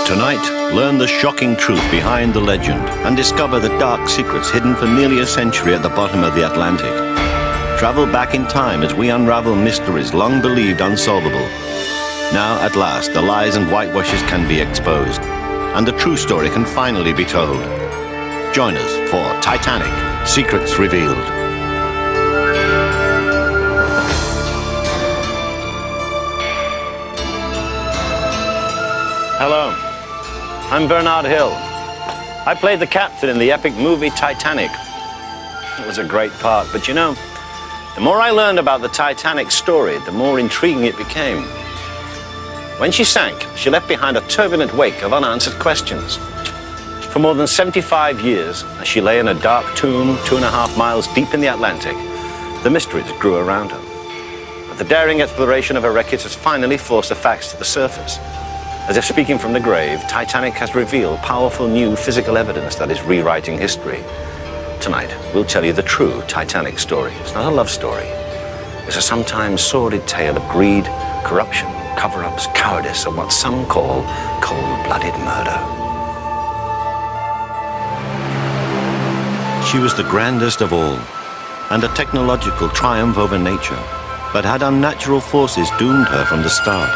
Tonight, learn the shocking truth behind the legend and discover the dark secrets hidden for nearly a century at the bottom of the Atlantic. Travel back in time as we unravel mysteries long believed unsolvable. Now, at last, the lies and whitewashes can be exposed, and the true story can finally be told. Join us for Titanic, Secrets Revealed. Hello, I'm Bernard Hill. I played the captain in the epic movie Titanic. It was a great part, but you know, the more I learned about the Titanic story, the more intriguing it became. When she sank, she left behind a turbulent wake of unanswered questions. For more than 75 years, as she lay in a dark tomb 2.5 miles deep in the Atlantic, the mysteries grew around her. But the daring exploration of her wreckage has finally forced the facts to the surface. As if speaking from the grave, Titanic has revealed powerful new physical evidence that is rewriting history. Tonight, we'll tell you the true Titanic story. It's not a love story. It's a sometimes sordid tale of greed, corruption, cover-ups, cowardice, and what some call cold-blooded murder. She was the grandest of all, and a technological triumph over nature, but had unnatural forces doomed her from the start.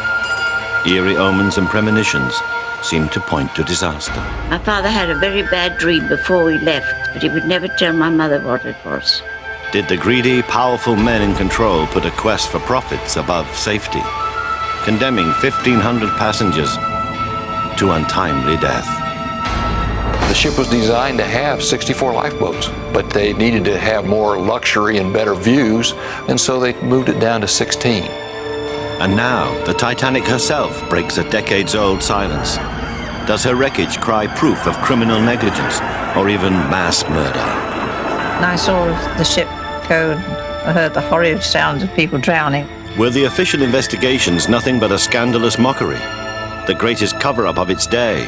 Eerie omens and premonitions seemed to point to disaster. My father had a very bad dream before we left, but he would never tell my mother what it was. Did the greedy, powerful men in control put a quest for profits above safety, condemning 1,500 passengers to untimely death? The ship was designed to have 64 lifeboats, but they needed to have more luxury and better views, and so they moved it down to 16. And now, the Titanic herself breaks a decades-old silence. Does her wreckage cry proof of criminal negligence, or even mass murder? And I saw the ship go, and I heard the horrid sounds of people drowning. Were the official investigations nothing but a scandalous mockery? The greatest cover-up of its day?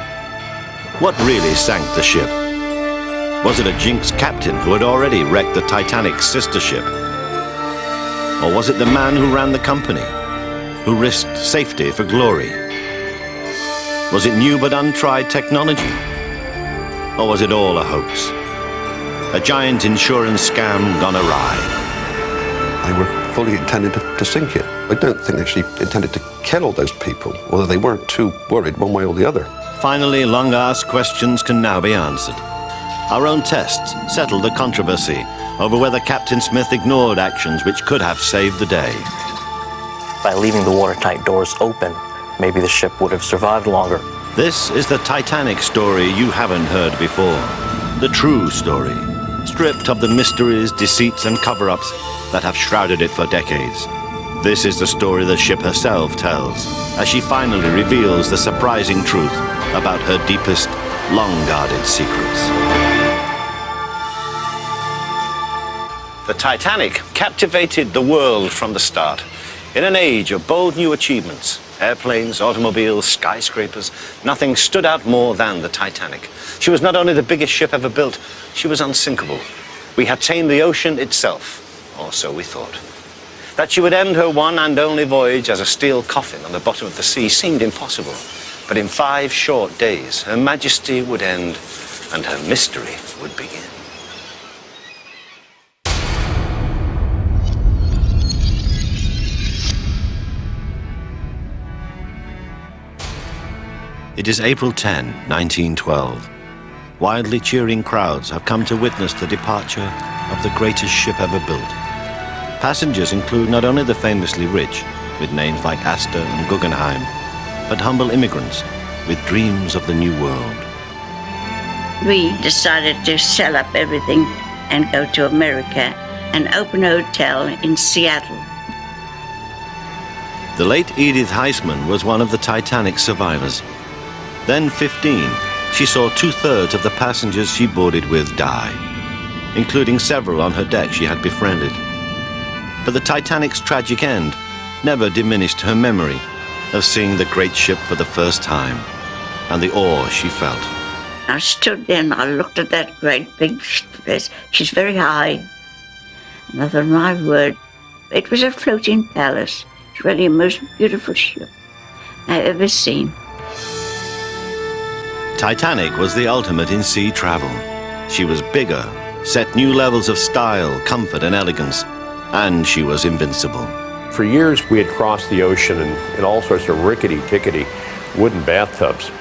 What really sank the ship? Was it a jinx captain who had already wrecked the Titanic's sister ship? Or was it the man who ran the company, who risked safety for glory? Was it new but untried technology? Or was it all a hoax? A giant insurance scam gone awry? They were fully intended to sink it. I don't think they actually intended to kill all those people, although they weren't too worried one way or the other. Finally, long-asked questions can now be answered. Our own tests settled the controversy over whether Captain Smith ignored actions which could have saved the day. By leaving the watertight doors open, maybe the ship would have survived longer. This is the Titanic story you haven't heard before. The true story, stripped of the mysteries, deceits, and cover-ups that have shrouded it for decades. This is the story the ship herself tells, as she finally reveals the surprising truth about her deepest, long-guarded secrets. The Titanic captivated the world from the start. In an age of bold new achievements, airplanes, automobiles, skyscrapers, nothing stood out more than the Titanic. She was not only the biggest ship ever built, she was unsinkable. We had tamed the ocean itself, or so we thought. That she would end her one and only voyage as a steel coffin on the bottom of the sea seemed impossible. But in 5 short days, Her Majesty would end and her mystery would begin. It is April 10, 1912. Wildly cheering crowds have come to witness the departure of the greatest ship ever built. Passengers include not only the famously rich, with names like Astor and Guggenheim, but humble immigrants with dreams of the new world. We decided to sell up everything and go to America and open a hotel in Seattle. The late Edith Heisman was one of the Titanic survivors. Then 15, she saw 2/3 of the passengers she boarded with die, including several on her deck she had befriended. But the Titanic's tragic end never diminished her memory of seeing the great ship for the first time and the awe she felt. I stood there and I looked at that great big ship. She's very high. And I thought, my word, it was a floating palace. It's really the most beautiful ship I've ever seen. Titanic was the ultimate in sea travel. She was bigger, set new levels of style, comfort, and elegance, and she was invincible. For years, we had crossed the ocean in all sorts of rickety-tickety wooden bathtubs.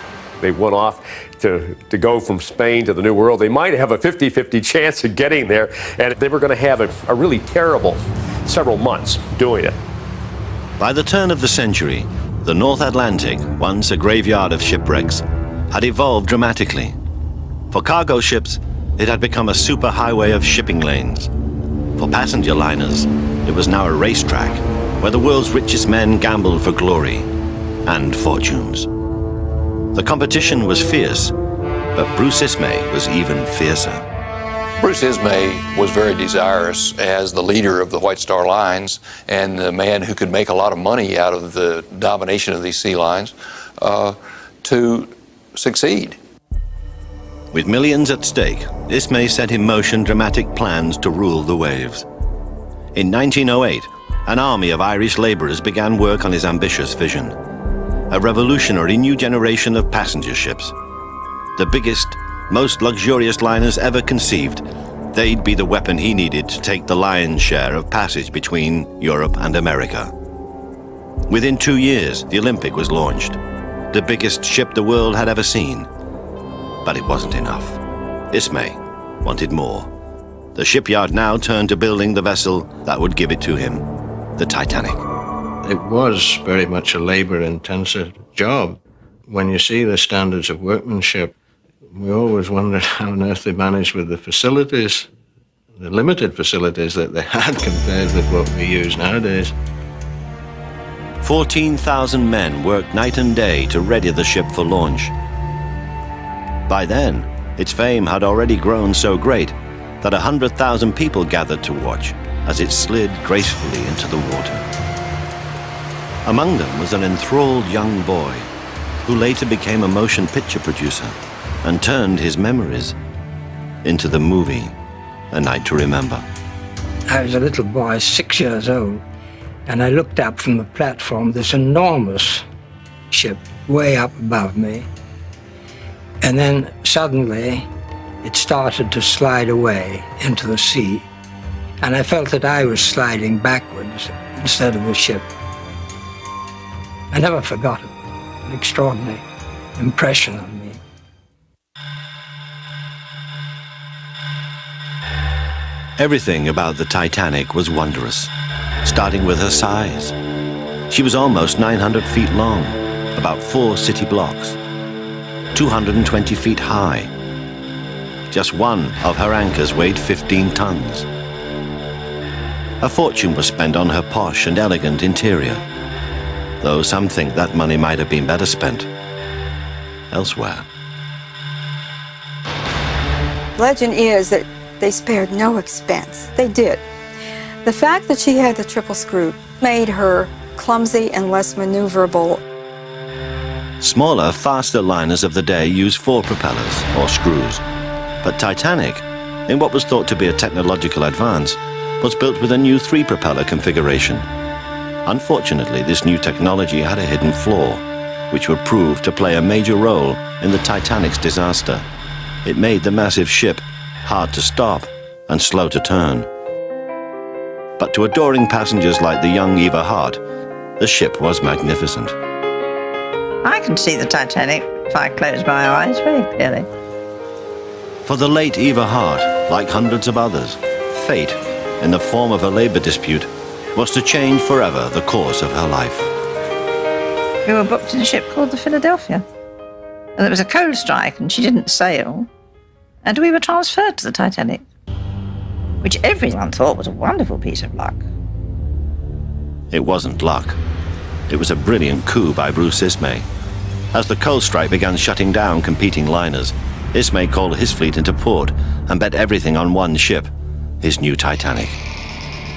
They went off to go from Spain to the New World. They might have a 50-50 chance of getting there, and they were going to have a really terrible several months doing it. By the turn of the century, the North Atlantic, once a graveyard of shipwrecks, had evolved dramatically. For cargo ships, it had become a superhighway of shipping lanes. For passenger liners, it was now a racetrack where the world's richest men gambled for glory and fortunes. The competition was fierce, but Bruce Ismay was even fiercer. Bruce Ismay was very desirous as the leader of the White Star Lines and the man who could make a lot of money out of the domination of these sea lines to succeed. With millions at stake, Ismay set in motion dramatic plans to rule the waves. In 1908, an army of Irish labourers began work on his ambitious vision. A revolutionary new generation of passenger ships. The biggest, most luxurious liners ever conceived, they'd be the weapon he needed to take the lion's share of passage between Europe and America. Within 2 years, the Olympic was launched, the biggest ship the world had ever seen. But it wasn't enough. Ismay wanted more. The shipyard now turned to building the vessel that would give it to him, the Titanic. It was very much a labor-intensive job. When you see the standards of workmanship, we always wondered how on earth they managed with the facilities, the limited facilities that they had compared with what we use nowadays. 14,000 men worked night and day to ready the ship for launch. By then, its fame had already grown so great that 100,000 people gathered to watch as it slid gracefully into the water. Among them was an enthralled young boy who later became a motion picture producer and turned his memories into the movie A Night to Remember. I was a little boy, 6 years old, and I looked up from the platform, this enormous ship way up above me. And then suddenly it started to slide away into the sea, and I felt that I was sliding backwards instead of the ship. I never forgot it. An extraordinary impression on me. Everything about the Titanic was wondrous, starting with her size. She was almost 900 feet long, about 4 city blocks, 220 feet high. Just one of her anchors weighed 15 tons. A fortune was spent on her posh and elegant interior, though some think that money might have been better spent elsewhere. Legend is that they spared no expense. They did. The fact that she had the triple screw made her clumsy and less maneuverable. Smaller, faster liners of the day used 4 propellers, or screws. But Titanic, in what was thought to be a technological advance, was built with a new 3-propeller configuration. Unfortunately, this new technology had a hidden flaw, which would prove to play a major role in the Titanic's disaster. It made the massive ship hard to stop and slow to turn. But to adoring passengers like the young Eva Hart, the ship was magnificent. I can see the Titanic if I close my eyes very clearly. For the late Eva Hart, like hundreds of others, fate, in the form of a labor dispute, was to change forever the course of her life. We were booked in a ship called the Philadelphia. And there was a coal strike and she didn't sail. And we were transferred to the Titanic, which everyone thought was a wonderful piece of luck. It wasn't luck. It was a brilliant coup by Bruce Ismay. As the coal strike began shutting down competing liners, Ismay called his fleet into port and bet everything on one ship, his new Titanic.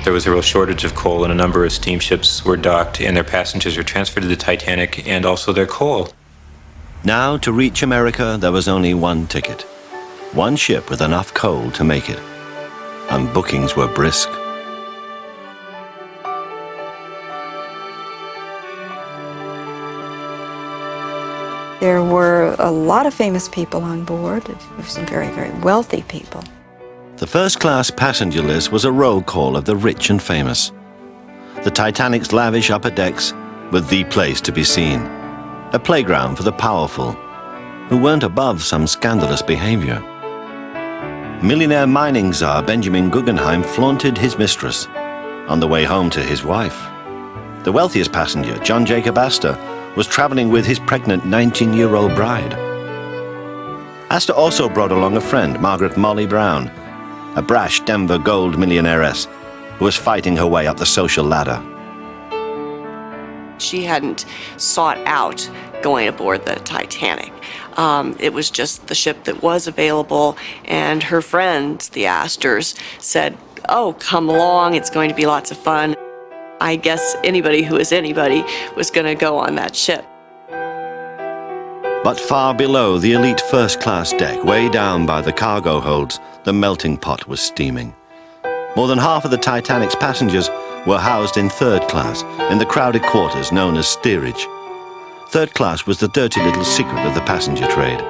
There was a real shortage of coal, and a number of steamships were docked, and their passengers were transferred to the Titanic and also their coal. Now, to reach America, there was only one ticket. One ship with enough coal to make it. And bookings were brisk. There were a lot of famous people on board. There were some very, very wealthy people. The first-class passenger list was a roll call of the rich and famous. The Titanic's lavish upper decks were the place to be seen, a playground for the powerful, who weren't above some scandalous behavior. Millionaire mining czar Benjamin Guggenheim flaunted his mistress on the way home to his wife. The wealthiest passenger, John Jacob Astor, was traveling with his pregnant 19-year-old bride. Astor also brought along a friend, Margaret Molly Brown, a brash Denver gold millionairess who was fighting her way up the social ladder. She hadn't sought out going aboard the Titanic. It was just the ship that was available, and her friends, the Astors, said, "Oh, come along, it's going to be lots of fun." I guess anybody who is anybody was going to go on that ship. But far below the elite first-class deck, way down by the cargo holds, the melting pot was steaming. More than half of the Titanic's passengers were housed in third class, in the crowded quarters known as steerage. Third class was the dirty little secret of the passenger trade.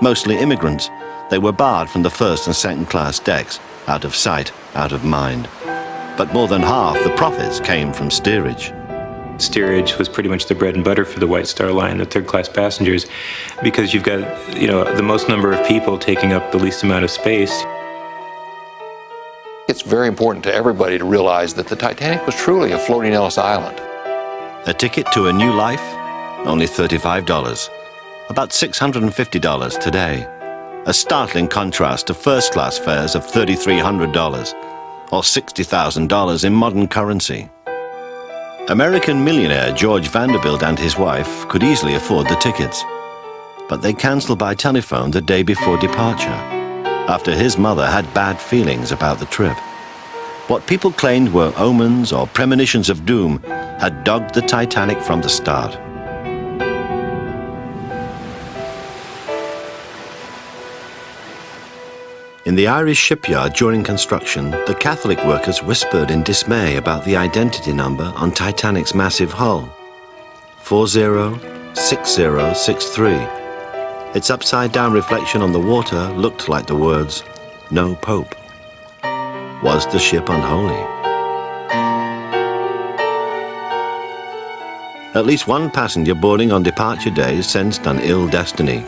Mostly immigrants, they were barred from the first and second class decks, out of sight, out of mind. But more than half the profits came from steerage. Steerage was pretty much the bread and butter for the White Star Line, the third-class passengers, because you've got, the most number of people taking up the least amount of space. It's very important to everybody to realize that the Titanic was truly a floating Ellis Island. A ticket to a new life? Only $35. About $650 today. A startling contrast to first-class fares of $3,300, or $60,000 in modern currency. American millionaire George Vanderbilt and his wife could easily afford the tickets, but they canceled by telephone the day before departure, after his mother had bad feelings about the trip. What people claimed were omens or premonitions of doom had dogged the Titanic from the start. In the Irish shipyard during construction, the Catholic workers whispered in dismay about the identity number on Titanic's massive hull, 406063. Its upside-down reflection on the water looked like the words, "No Pope." Was the ship unholy? At least one passenger boarding on departure day sensed an ill destiny.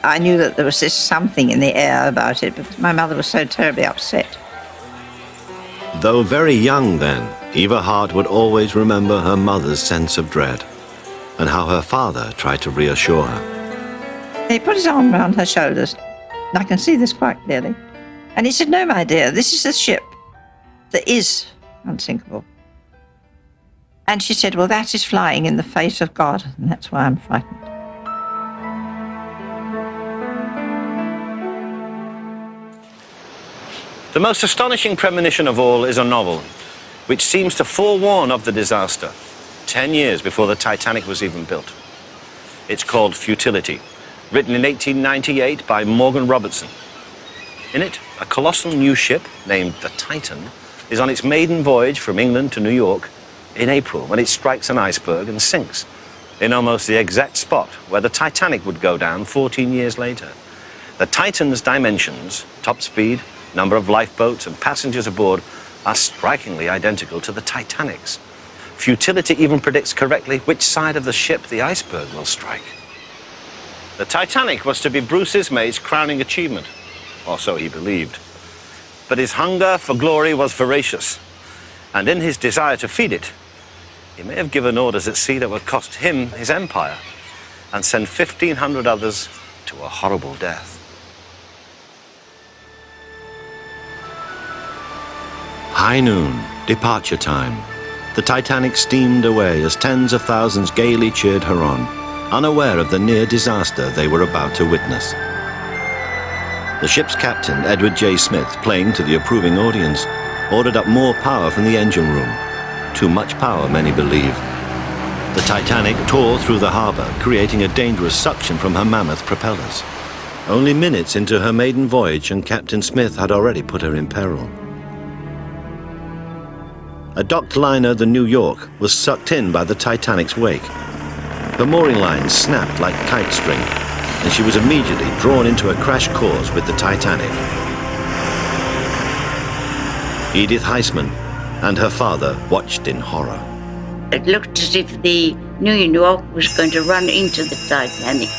I knew that there was this something in the air about it because my mother was so terribly upset. Though very young then, Eva Hart would always remember her mother's sense of dread and how her father tried to reassure her. He put his arm around her shoulders, and I can see this quite clearly. And he said, "No, my dear, this is a ship that is unsinkable." And she said, "Well, that is flying in the face of God, and that's why I'm frightened." The most astonishing premonition of all is a novel, which seems to forewarn of the disaster 10 years before the Titanic was even built. It's called Futility, written in 1898 by Morgan Robertson. In it, a colossal new ship named the Titan is on its maiden voyage from England to New York in April when it strikes an iceberg and sinks in almost the exact spot where the Titanic would go down 14 years later. The Titan's dimensions, top speed, number of lifeboats and passengers aboard are strikingly identical to the Titanic's. Futility even predicts correctly which side of the ship the iceberg will strike. The Titanic was to be Bruce Ismay's crowning achievement, or so he believed. But his hunger for glory was voracious, and in his desire to feed it, he may have given orders at sea that would cost him his empire and send 1,500 others to a horrible death. High noon, departure time. The Titanic steamed away as tens of thousands gaily cheered her on, unaware of the near disaster they were about to witness. The ship's captain, Edward J. Smith, playing to the approving audience, ordered up more power from the engine room. Too much power, many believe. The Titanic tore through the harbor, creating a dangerous suction from her mammoth propellers. Only minutes into her maiden voyage, and Captain Smith had already put her in peril. A docked liner, the New York, was sucked in by the Titanic's wake. The mooring line snapped like kite string, and she was immediately drawn into a crash course with the Titanic. Edith Heisman and her father watched in horror. It looked as if the New York was going to run into the Titanic.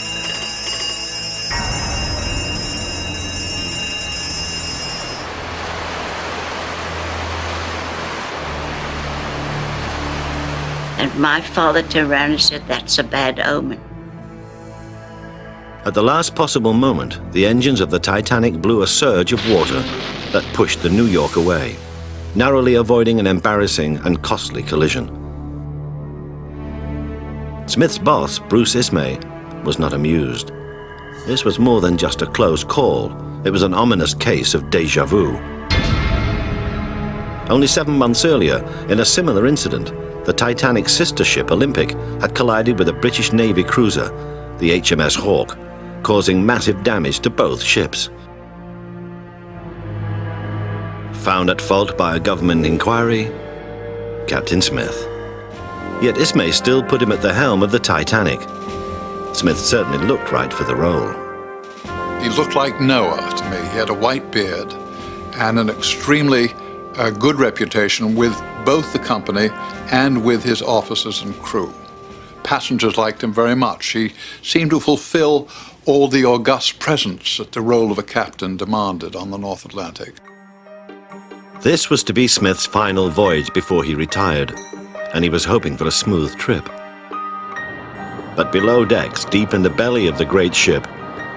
And my father turned around and said, "That's a bad omen." At the last possible moment, the engines of the Titanic blew a surge of water that pushed the New York away, narrowly avoiding an embarrassing and costly collision. Smith's boss, Bruce Ismay, was not amused. This was more than just a close call. It was an ominous case of déjà vu. Only 7 months earlier, in a similar incident, the Titanic's sister ship, Olympic, had collided with a British Navy cruiser, the HMS Hawke, causing massive damage to both ships. Found at fault by a government inquiry, Captain Smith. Yet Ismay still put him at the helm of the Titanic. Smith certainly looked right for the role. He looked like Noah to me. He had a white beard and an extremely good reputation with both the company and with his officers and crew. Passengers liked him very much. He seemed to fulfill all the august presence that the role of a captain demanded on the North Atlantic. This was to be Smith's final voyage before he retired, and he was hoping for a smooth trip. But below decks, deep in the belly of the great ship,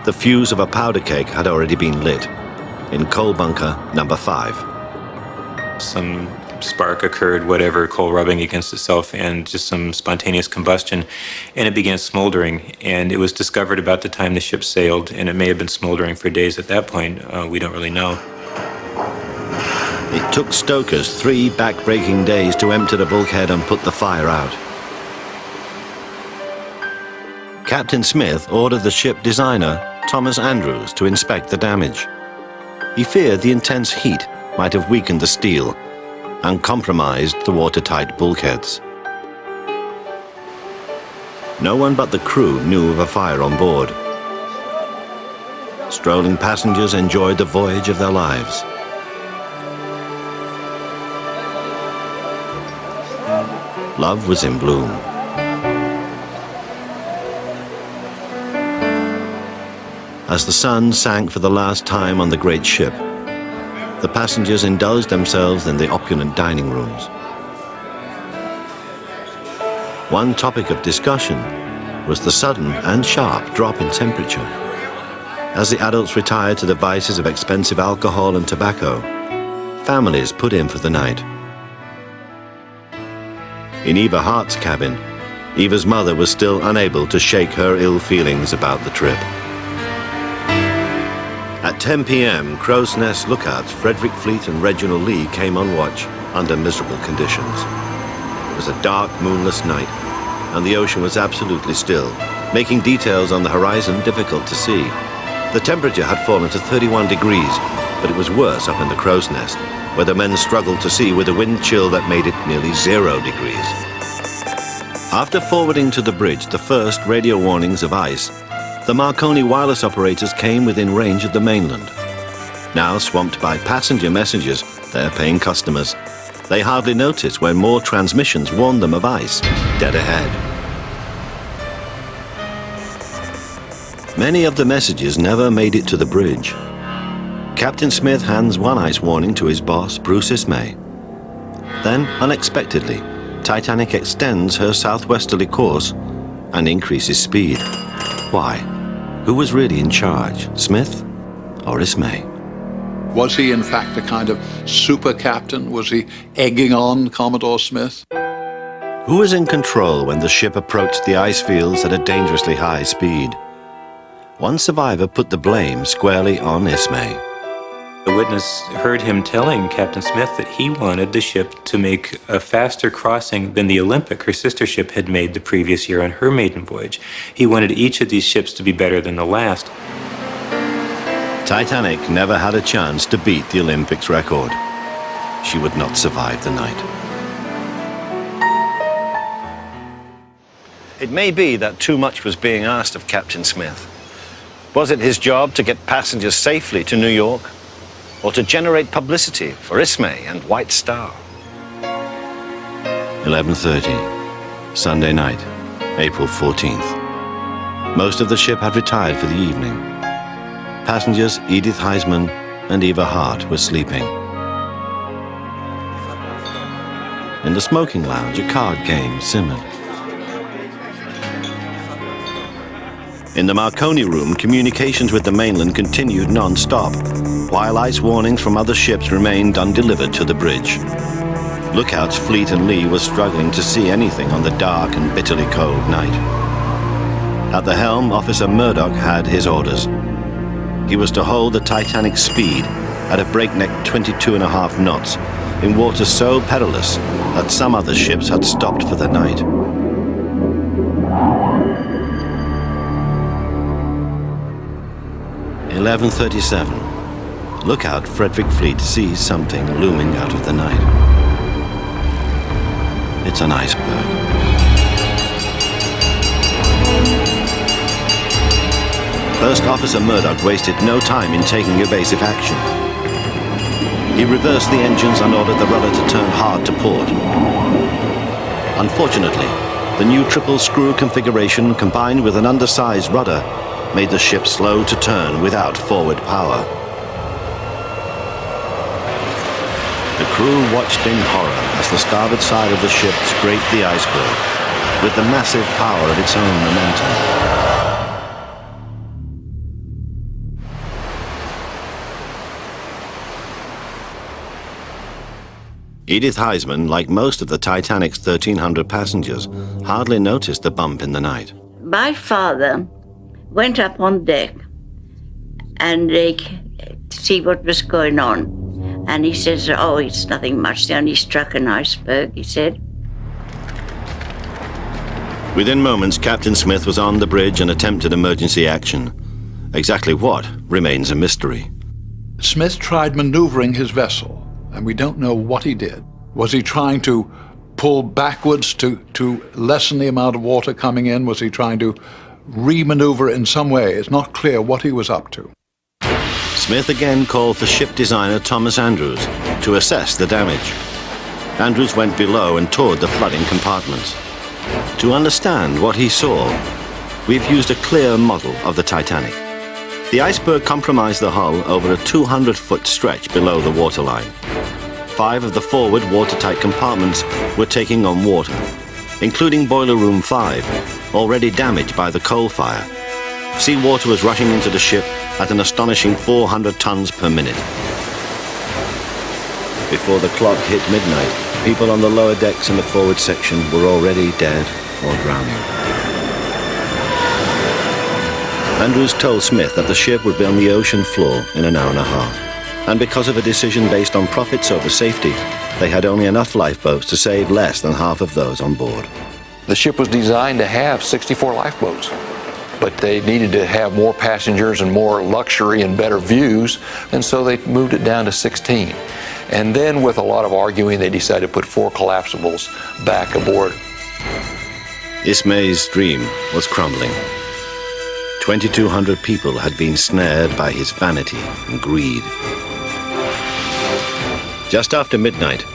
the fuse of a powder keg had already been lit in coal bunker number 5. Some spark occurred, whatever, coal rubbing against itself, and just some spontaneous combustion, and it began smoldering. And it was discovered about the time the ship sailed, and it may have been smoldering for days at that point. We don't really know. It took stokers 3 back-breaking days to empty the bulkhead and put the fire out. Captain Smith ordered the ship designer, Thomas Andrews, to inspect the damage. He feared the intense heat might have weakened the steel and compromised the watertight bulkheads. No one but the crew knew of a fire on board. Strolling passengers enjoyed the voyage of their lives. Love was in bloom. As the sun sank for the last time on the great ship, the passengers indulged themselves in the opulent dining rooms. One topic of discussion was the sudden and sharp drop in temperature. As the adults retired to the vices of expensive alcohol and tobacco, families put in for the night. In Eva Hart's cabin, Eva's mother was still unable to shake her ill feelings about the trip. At 10 p.m., Crow's Nest lookouts Frederick Fleet and Reginald Lee came on watch under miserable conditions. It was a dark, moonless night, and the ocean was absolutely still, making details on the horizon difficult to see. The temperature had fallen to 31 degrees, but it was worse up in the Crow's Nest, where the men struggled to see with a wind chill that made it nearly 0 degrees. After forwarding to the bridge the first radio warnings of ice, the Marconi wireless operators came within range of the mainland. Now swamped by passenger messages, their paying customers, they hardly noticed when more transmissions warned them of ice dead ahead. Many of the messages never made it to the bridge. Captain Smith hands one ice warning to his boss, Bruce Ismay. Then, unexpectedly, Titanic extends her southwesterly course and increases speed. Why? Who was really in charge, Smith or Ismay? Was he, in fact, a kind of super captain? Was he egging on Commodore Smith? Who was in control when the ship approached the ice fields at a dangerously high speed? One survivor put the blame squarely on Ismay. The witness heard him telling Captain Smith that he wanted the ship to make a faster crossing than the Olympic, her sister ship, had made the previous year on her maiden voyage. He wanted each of these ships to be better than the last. Titanic never had a chance to beat the Olympic's record. She would not survive the night. It may be that too much was being asked of Captain Smith. Was it his job to get passengers safely to New York, or to generate publicity for Ismay and White Star? 11:30, Sunday night, April 14th. Most of the ship had retired for the evening. Passengers Edith Heisman and Eva Hart were sleeping. In the smoking lounge, a card game simmered. In the Marconi room, communications with the mainland continued non-stop, while ice warnings from other ships remained undelivered to the bridge. Lookouts Fleet and Lee were struggling to see anything on the dark and bitterly cold night. At the helm, Officer Murdoch had his orders. He was to hold the Titanic's speed at a breakneck 22.5 knots in waters so perilous that some other ships had stopped for the night. "11:37. Lookout Frederick Fleet sees something looming out of the night. It's an iceberg. First Officer Murdoch wasted no time in taking evasive action. He reversed the engines and ordered the rudder to turn hard to port. Unfortunately, the new triple screw configuration combined with an undersized rudder made the ship slow to turn without forward power. The crew watched in horror as the starboard side of the ship scraped the iceberg with the massive power of its own momentum. Edith Heisman, like most of the Titanic's 1,300 passengers, hardly noticed the bump in the night. My father went up on deck and to see what was going on. And he says, "Oh, it's nothing much. They only struck an iceberg," he said. Within moments, Captain Smith was on the bridge and attempted emergency action. Exactly what remains a mystery. Smith tried maneuvering his vessel, and we don't know what he did. Was he trying to pull backwards to lessen the amount of water coming in? Was he trying to remaneuver in some way? It's not clear what he was up to. Smith again called for ship designer Thomas Andrews to assess the damage. Andrews went below and toured the flooding compartments. To understand what he saw, we've used a clear model of the Titanic. The iceberg compromised the hull over a 200-foot stretch below the waterline. 5 of the forward watertight compartments were taking on water, including Boiler Room 5, already damaged by the coal fire. Seawater was rushing into the ship at an astonishing 400 tons per minute. Before the clock hit midnight, people on the lower decks and the forward section were already dead or drowning. Andrews told Smith that the ship would be on the ocean floor in an hour and a half. And because of a decision based on profits over safety, they had only enough lifeboats to save less than half of those on board. The ship was designed to have 64 lifeboats, but they needed to have more passengers and more luxury and better views, and so they moved it down to 16. And then with a lot of arguing, they decided to put 4 collapsibles back aboard. Ismay's dream was crumbling. 2,200 people had been snared by his vanity and greed. Just after midnight,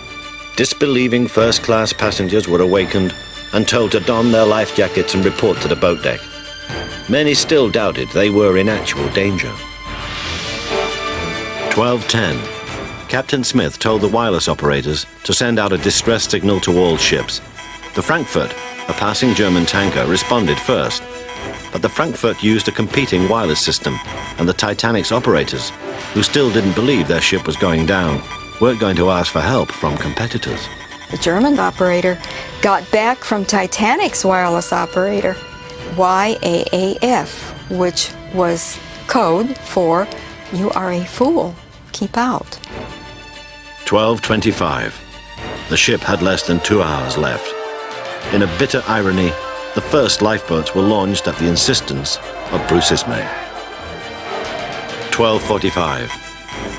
disbelieving first-class passengers were awakened and told to don their life jackets and report to the boat deck. Many still doubted they were in actual danger. 12:10. Captain Smith told the wireless operators to send out a distress signal to all ships. The Frankfurt, a passing German tanker, responded first. But the Frankfurt used a competing wireless system, and the Titanic's operators, who still didn't believe their ship was going down, weren't going to ask for help from competitors. The German operator got back from Titanic's wireless operator, YAAF, which was code for "You are a fool, keep out." 12:25. The ship had less than 2 hours left. In a bitter irony, the first lifeboats were launched at the insistence of Bruce Ismay. 12:45.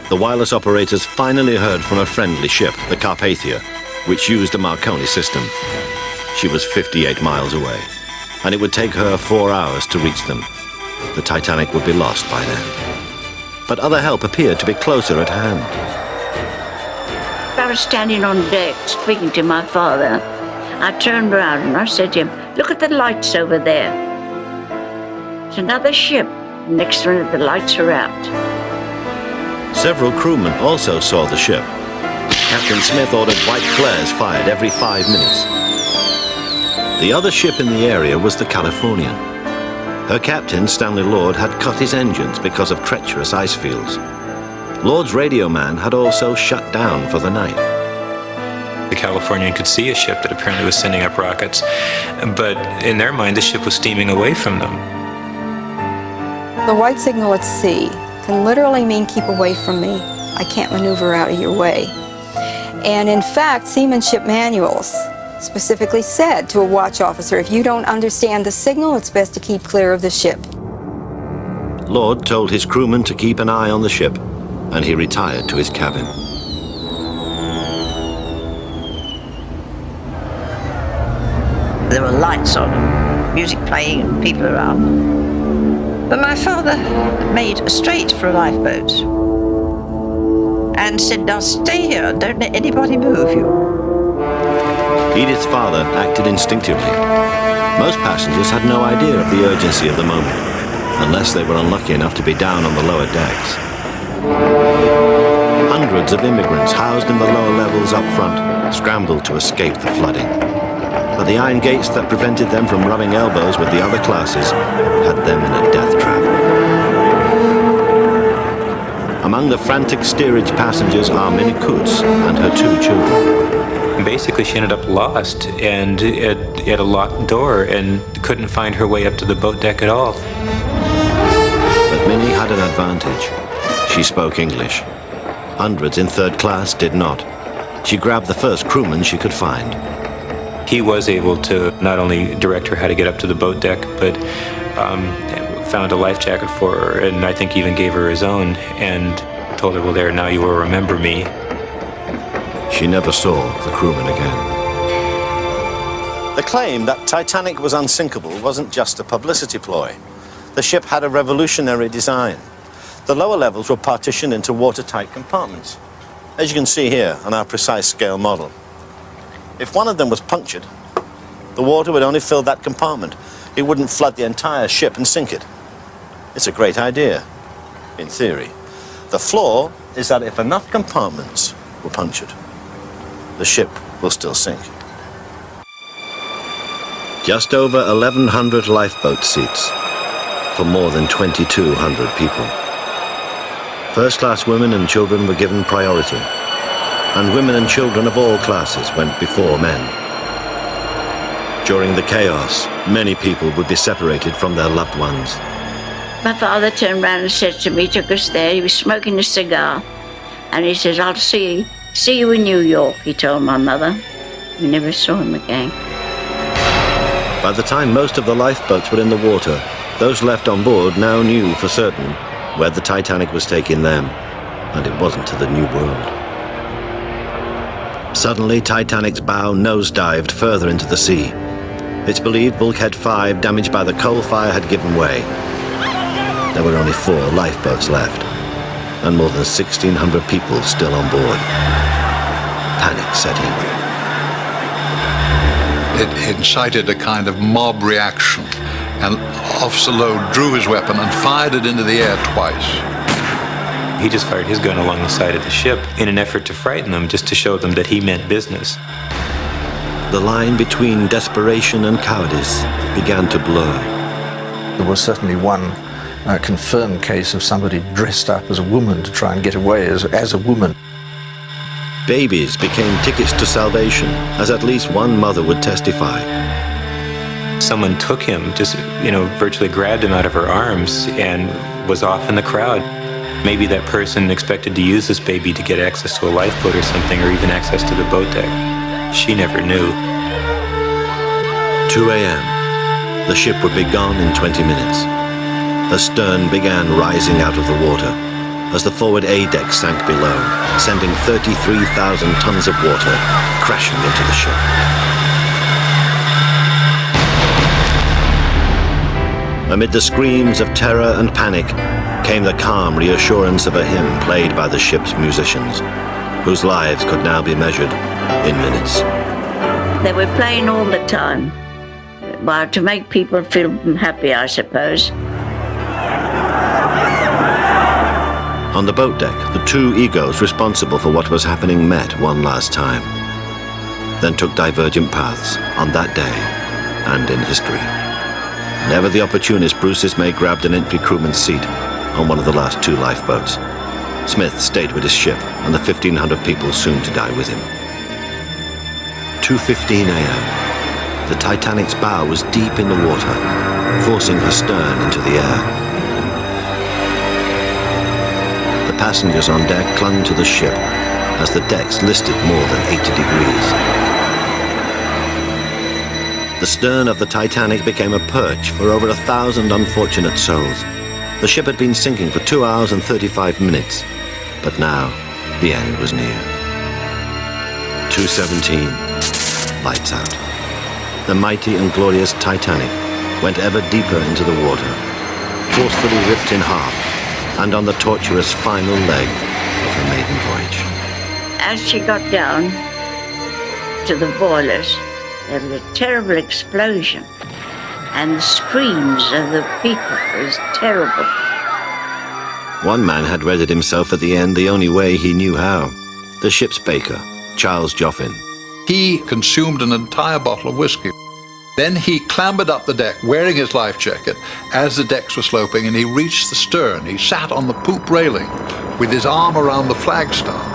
The wireless operators finally heard from a friendly ship, the Carpathia, which used the Marconi system. She was 58 miles away. and it would take her 4 hours to reach them. The Titanic would be lost by then. But other help appeared to be closer at hand. I was standing on deck speaking to my father. I turned around and I said to him, "Look at the lights over there. It's another ship. Next one, the lights are out." Several crewmen also saw the ship. Captain Smith ordered white flares fired every 5 minutes. The other ship in the area was the Californian. Her captain, Stanley Lord, had cut his engines because of treacherous ice fields. Lord's radio man had also shut down for the night. The Californian could see a ship that apparently was sending up rockets, but in their mind, the ship was steaming away from them. The white signal at sea can literally mean keep away from me. I can't maneuver out of your way. And in fact, seamanship manuals specifically said to a watch officer, if you don't understand the signal, it's best to keep clear of the ship. Lord told his crewmen to keep an eye on the ship, and he retired to his cabin. There were lights on, music playing and people around. But my father made straight for a lifeboat and said, "Now stay here, don't let anybody move you." Edith's father acted instinctively. Most passengers had no idea of the urgency of the moment, unless they were unlucky enough to be down on the lower decks. Hundreds of immigrants housed in the lower levels up front scrambled to escape the flooding. But the iron gates that prevented them from rubbing elbows with the other classes had them in a death trap. Among the frantic steerage passengers are Minnie Coates and her 2 children. Basically, she ended up lost and at a locked door and couldn't find her way up to the boat deck at all. But Minnie had an advantage. She spoke English. Hundreds in 3rd class did not. She grabbed the first crewman she could find. He was able to not only direct her how to get up to the boat deck, but found a life jacket for her, and I think even gave her his own, and told her, "Well, there, now you will remember me." She never saw the crewman again. The claim that Titanic was unsinkable wasn't just a publicity ploy. The ship had a revolutionary design. The lower levels were partitioned into watertight compartments, as you can see here on our precise scale model. If one of them was punctured, the water would only fill that compartment. It wouldn't flood the entire ship and sink it. It's a great idea, in theory. The flaw is that if enough compartments were punctured, the ship will still sink. Just over 1,100 lifeboat seats for more than 2,200 people. First-class women and children were given priority, and women and children of all classes went before men. During the chaos, many people would be separated from their loved ones. My father turned around and said to me, took us there, he was smoking a cigar, and he says, "I'll see you in New York," he told my mother. We never saw him again. By the time most of the lifeboats were in the water, those left on board now knew for certain where the Titanic was taking them, and it wasn't to the New World. Suddenly, Titanic's bow nosedived further into the sea. It's believed bulkhead 5, damaged by the coal fire, had given way. There were only 4 lifeboats left, and more than 1,600 people still on board. Panic set in. It incited a kind of mob reaction, and Officer Lowe drew his weapon and fired it into the air twice. He just fired his gun along the side of the ship in an effort to frighten them, just to show them that he meant business. The line between desperation and cowardice began to blur. There was certainly one confirmed case of somebody dressed up as a woman to try and get away as a woman. Babies became tickets to salvation, as at least one mother would testify. Someone took him, just, virtually grabbed him out of her arms and was off in the crowd. Maybe that person expected to use this baby to get access to a lifeboat or something, or even access to the boat deck. She never knew. 2 a.m. The ship would be gone in 20 minutes. Her stern began rising out of the water as the forward A deck sank below, sending 33,000 tons of water crashing into the ship. Amid the screams of terror and panic came the calm reassurance of a hymn played by the ship's musicians, whose lives could now be measured in minutes. They were playing all the time, well, to make people feel happy, I suppose. On the boat deck, the two egos responsible for what was happening met one last time, then took divergent paths on that day and in history. Never the opportunist, Bruce Ismay grabbed an empty crewman's seat on one of the last two lifeboats. Smith stayed with his ship and the 1,500 people soon to die with him. 2:15 a.m. The Titanic's bow was deep in the water, forcing her stern into the air. The passengers on deck clung to the ship as the decks listed more than 80 degrees. The stern of the Titanic became a perch for over 1,000 unfortunate souls. The ship had been sinking for 2 hours and 35 minutes, but now the end was near. 2:17, lights out. The mighty and glorious Titanic went ever deeper into the water, forcefully ripped in half, and on the tortuous final leg of her maiden voyage. As she got down to the boilers, there was a terrible explosion, and the screams of the people was terrible. One man had readied himself at the end the only way he knew how. The ship's baker, Charles Joffin. He consumed an entire bottle of whiskey. Then he clambered up the deck wearing his life jacket as the decks were sloping, and he reached the stern. He sat on the poop railing with his arm around the flagstaff.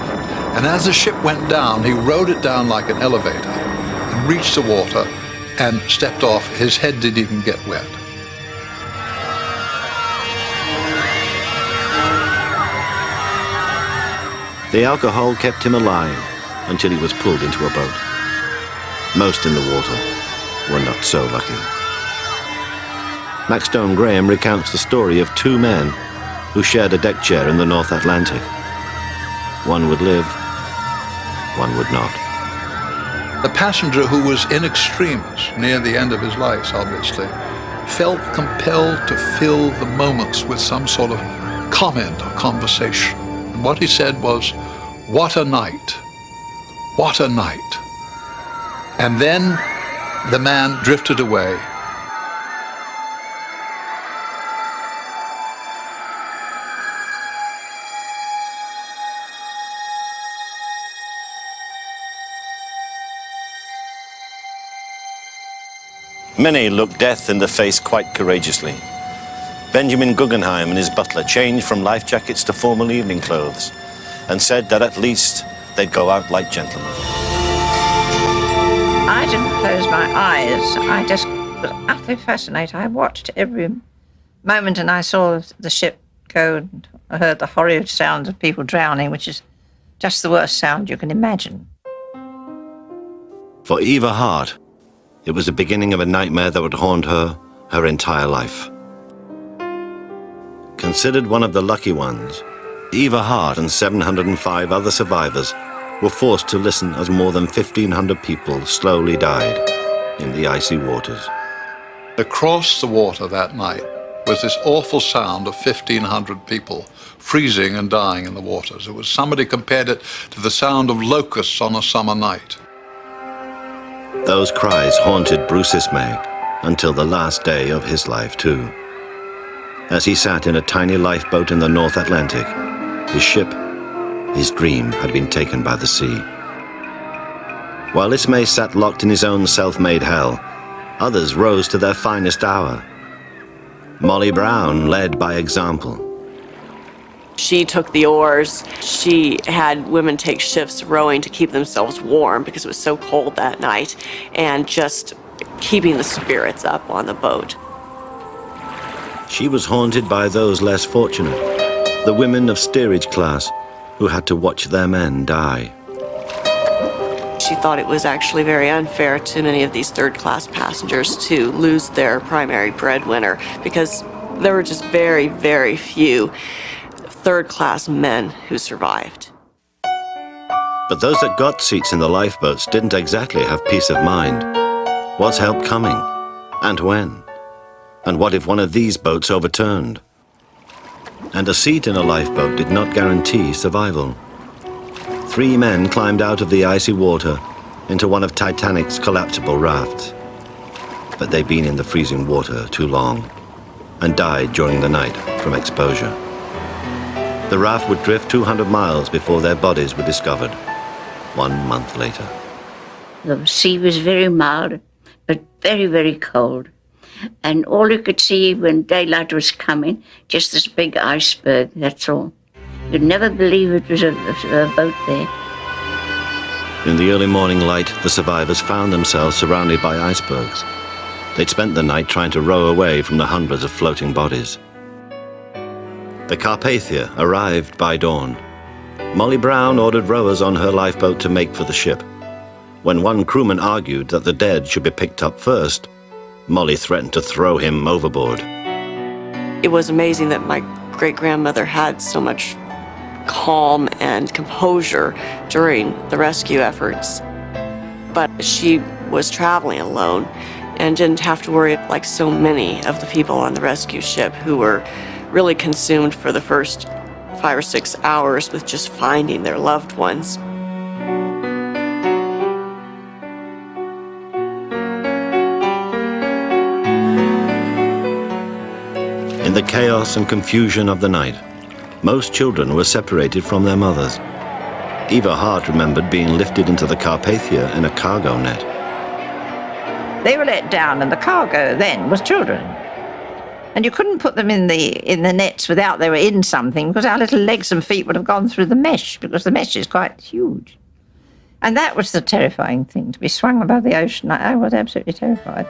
And as the ship went down, he rode it down like an elevator and reached the water and stepped off. His head didn't even get wet. The alcohol kept him alive until he was pulled into a boat. Most in the water were not so lucky. Max Stone Graham recounts the story of two men who shared a deck chair in the North Atlantic. One would live, one would not. The passenger, who was in extremis, near the end of his life, obviously, felt compelled to fill the moments with some sort of comment or conversation. And what he said was, "What a night, what a night." And then the man drifted away. Many looked death in the face quite courageously. Benjamin Guggenheim and his butler changed from life jackets to formal evening clothes and said that at least they'd go out like gentlemen. I didn't close my eyes. I just was utterly fascinated. I watched every moment, and I saw the ship go, and I heard the horrid sounds of people drowning, which is just the worst sound you can imagine. For Eva Hart, it was the beginning of a nightmare that would haunt her entire life. Considered one of the lucky ones, Eva Hart and 705 other survivors were forced to listen as more than 1,500 people slowly died in the icy waters. Across the water that night was this awful sound of 1,500 people freezing and dying in the waters. It was, somebody compared it to the sound of locusts on a summer night. Those cries haunted Bruce Ismay until the last day of his life too. As he sat in a tiny lifeboat in the North Atlantic, his ship, his dream, had been taken by the sea. While Ismay sat locked in his own self-made hell, others rose to their finest hour. Molly Brown led by example. She took the oars. She had women take shifts rowing to keep themselves warm because it was so cold that night, and just keeping the spirits up on the boat. She was haunted by those less fortunate, the women of steerage class who had to watch their men die. She thought it was actually very unfair to many of these third-class passengers to lose their primary breadwinner, because there were just very, very few third-class men who survived. But those that got seats in the lifeboats didn't exactly have peace of mind. Was help coming? And when? And what if one of these boats overturned? And a seat in a lifeboat did not guarantee survival. 3 men climbed out of the icy water into one of Titanic's collapsible rafts. But they'd been in the freezing water too long and died during the night from exposure. The raft would drift 200 miles before their bodies were discovered 1 month later. The sea was very mild, but very, very cold. And all you could see when daylight was coming, just this big iceberg, that's all. You'd never believe it was a boat there. In the early morning light, the survivors found themselves surrounded by icebergs. They'd spent the night trying to row away from the hundreds of floating bodies. The Carpathia arrived by dawn. Molly Brown ordered rowers on her lifeboat to make for the ship. When one crewman argued that the dead should be picked up first, Molly threatened to throw him overboard. It was amazing that my great-grandmother had so much calm and composure during the rescue efforts. But she was traveling alone and didn't have to worry like so many of the people on the rescue ship who were really consumed for the first 5 or 6 hours with just finding their loved ones. In the chaos and confusion of the night, most children were separated from their mothers. Eva Hart remembered being lifted into the Carpathia in a cargo net. They were let down, and the cargo then was children. And you couldn't put them in the nets without they were in something, because our little legs and feet would have gone through the mesh, because the mesh is quite huge. And that was the terrifying thing, to be swung above the ocean. I was absolutely terrified.